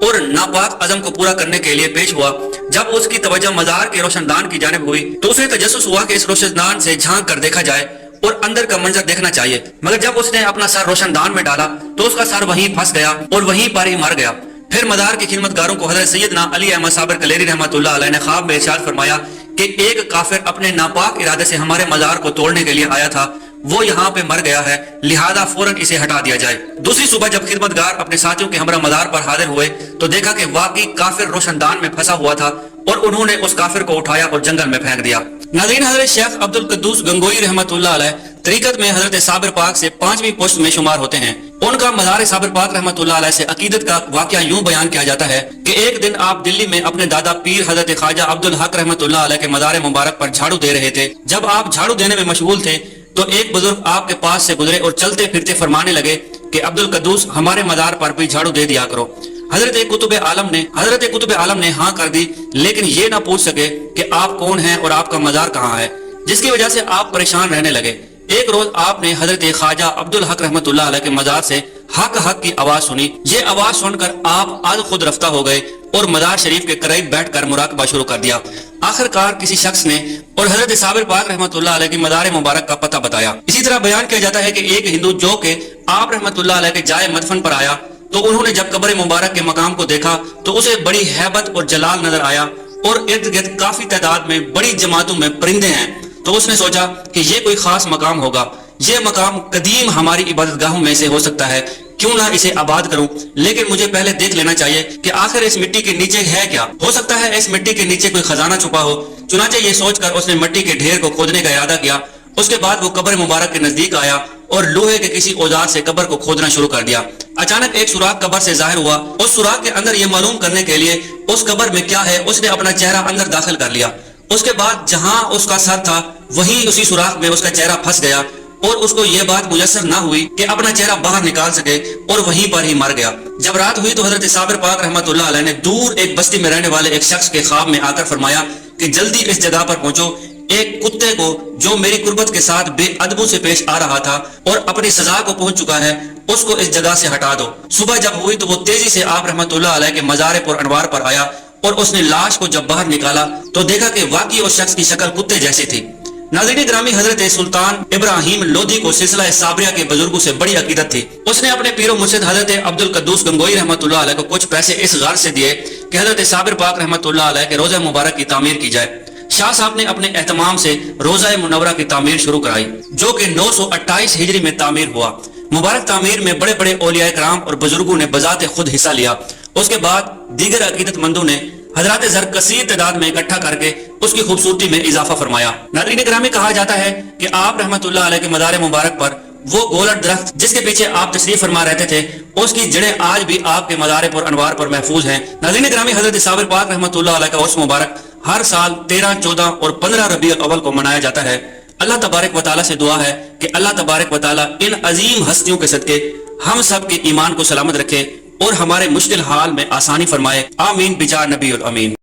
اور ناپاک عزم کو پورا کرنے کے لیے پیش ہوا، جب اس کی توجہ مزار کے روشن دان کی جانب ہوئی تو اسے تجسس ہوا کہ اس روشن دان سے جھانک کر دیکھا جائے اور اندر کا منظر دیکھنا چاہیے، مگر جب اس نے اپنا سر روشن دان میں ڈالا تو اس کا سر وہیں پھنس گیا اور وہیں پر ہی مر گیا۔ پھر مزار کی خدمتگاروں کو حضرت سیدنا علی احمد صابر کلیری رحمۃ اللہ علیہ نے خواب میں ارشاد فرمایا کہ ایک کافر اپنے ناپاک ارادے سے ہمارے مزار کو توڑنے کے لیے آیا تھا، وہ یہاں پہ مر گیا ہے، لہذا فوراً اسے ہٹا دیا جائے۔ دوسری صبح جب خدمتگار اپنے ساتھیوں کے ہمراہ مزار پر حاضر ہوئے تو دیکھا کہ واقعی کافر روشن دان میں پھنسا ہوا تھا اور انہوں نے اس کافر کو اٹھایا اور جنگل میں پھینک دیا۔ ناظرین، حضرت شیخ عبد القدوس گنگوئی رحمۃ اللہ علیہ طریقت میں حضرت صابر پاک سے 5ویں پشت میں شمار ہوتے ہیں۔ ان کا مزار صابر پاک رحمۃ اللہ علیہ سے عقیدت کا واقعہ یوں بیان کیا جاتا ہے کہ ایک دن آپ دلی میں اپنے دادا پیر حضرت خواجہ عبد الحق رحمۃ اللہ علیہ کے مزار مبارک پر جھاڑو دے رہے تھے۔ جب آپ جھاڑو دینے میں مشغول تھے تو ایک بزرگ آپ کے پاس سے گزرے اور چلتے پھرتے فرمانے لگے کہ عبد القدوس، ہمارے مزار پر بھی جھاڑو دے دیا کرو۔ حضرت قطب عالم نے ہاں کر دی، لیکن یہ نہ پوچھ سکے کہ آپ کون ہیں اور آپ کا مزار کہاں ہے، جس کی وجہ سے آپ پریشان رہنے لگے۔ ایک روز آپ نے حضرت خواجہ عبد الحق رحمۃ اللہ علیہ کے مزار سے حق حق کی آواز سنی۔ یہ آواز سن کر آپ آج خود رفتہ ہو گئے اور مزار شریف کے قریب بیٹھ کر مراقبہ شروع کر دیا۔ آخر کار کسی شخص نے اور حضرت صابر پاک رحمۃ اللہ علیہ کی مزار مبارک کا پتہ بتایا۔ اسی طرح بیان کیا جاتا ہے کہ ایک ہندو جو کہ آپ رحمۃ اللہ علیہ کے جائے مدفن پر آیا تو انہوں نے جب قبر مبارک کے مقام کو دیکھا تو اسے بڑی ہیبت اور جلال نظر آیا اور ارد گرد کافی تعداد میں بڑی جماعتوں میں پرندے ہیں، تو اس نے سوچا کہ یہ کوئی خاص مقام ہوگا، یہ مقام قدیم ہماری عبادت گاہوں میں سے ہو سکتا ہے، کیوں نہ اسے آباد کروں، لیکن مجھے پہلے دیکھ لینا چاہیے کہ آخر اس مٹی کے نیچے ہے کیا، ہو سکتا ہے اس مٹی کے نیچے کوئی خزانہ چھپا ہو۔ چنانچہ یہ سوچ کر اس نے مٹی کے ڈھیر کو کھودنے کا ارادہ کیا۔ اس کے بعد وہ قبر مبارک کے نزدیک آیا اور لوہے کے کسی اوزار سے قبر کو کھودنا شروع کر دیا۔ اچانک ایک سوراخ قبر سے ظاہر ہوا۔ اس سوراخ کے اندر یہ معلوم کرنے کے لیے اس قبر میں کیا ہے، اس نے اپنا چہرہ اندر داخل کر لیا۔ اس کے بعد جہاں اس کا سر تھا وہیں اسی سوراخ میں اس کا چہرہ پھنس گیا اور اس کو یہ بات میسر نہ ہوئی کہ اپنا چہرہ باہر نکال سکے اور وہیں پر ہی مر گیا۔ جب رات ہوئی تو حضرت صابر پاک رحمۃ اللہ علیہ نے دور ایک بستی میں رہنے والے ایک شخص کے خواب میں آ کر فرمایا کہ جلدی اس جگہ پر پہنچو، ایک کتے کو جو میری قربت کے ساتھ بے ادبوں سے پیش آ رہا تھا اور اپنی سزا کو پہنچ چکا ہے، اس کو اس جگہ سے ہٹا دو۔ صبح جب ہوئی تو وہ تیزی سے آپ رحمۃ اللہ علیہ کے مزار پر انوار پر آیا اور اس نے لاش کو جب باہر نکالا تو دیکھا کہ واقعی اس شخص کی شکل کتے جیسی تھی۔ ناظرین گرامی، حضرت سلطان ابراہیم لودھی کو سلسلہ صابریہ کے بزرگوں سے بڑی عقیدت تھی۔ اس نے اپنے پیر و مرشد حضرت عبد القدوس گنگوئی رحمۃ اللہ علیہ کو کچھ پیسے اس غرض سے دیے کہ حضرت صابر پاک رحمۃ اللہ علیہ کے روضہ مبارک کی تعمیر کی جائے۔ شاہ صاحب نے اپنے اہتمام سے روضہ منورہ کی تعمیر شروع کرائی جو کہ 928 ہجری میں تعمیر ہوا۔ مبارک تعمیر میں بڑے بڑے اولیاء کرام اور بزرگوں نے بذات خود حصہ لیا۔ اس کے بعد دیگر عقیدت مندوں نے حضرات زر کثیر تعداد میں اکٹھا کر کے اس کی خوبصورتی میں اضافہ فرمایا۔ ناظرین گرامی، کہا جاتا ہے کہ آپ رحمۃ اللہ علیہ کے مزار مبارک پر وہ گولڈ درخت جس کے پیچھے آپ تشریف فرما رہتے تھے، اس کی جڑیں آج بھی آپ کے مزار پر انوار پر محفوظ ہیں۔ ناظرین گرامی، حضرت صابر پاک رحمۃ اللہ علیہ کا عرس مبارک ہر سال 13، 14 اور 15 ربیع الاول کو منایا جاتا ہے۔ اللہ تبارک و تعالیٰ سے دعا ہے کہ اللہ تبارک و تعالیٰ ان عظیم ہستیوں کے صدقے ہم سب کے ایمان کو سلامت رکھے اور ہمارے مشکل حال میں آسانی فرمائے۔ آمین بجاہ نبی الامین۔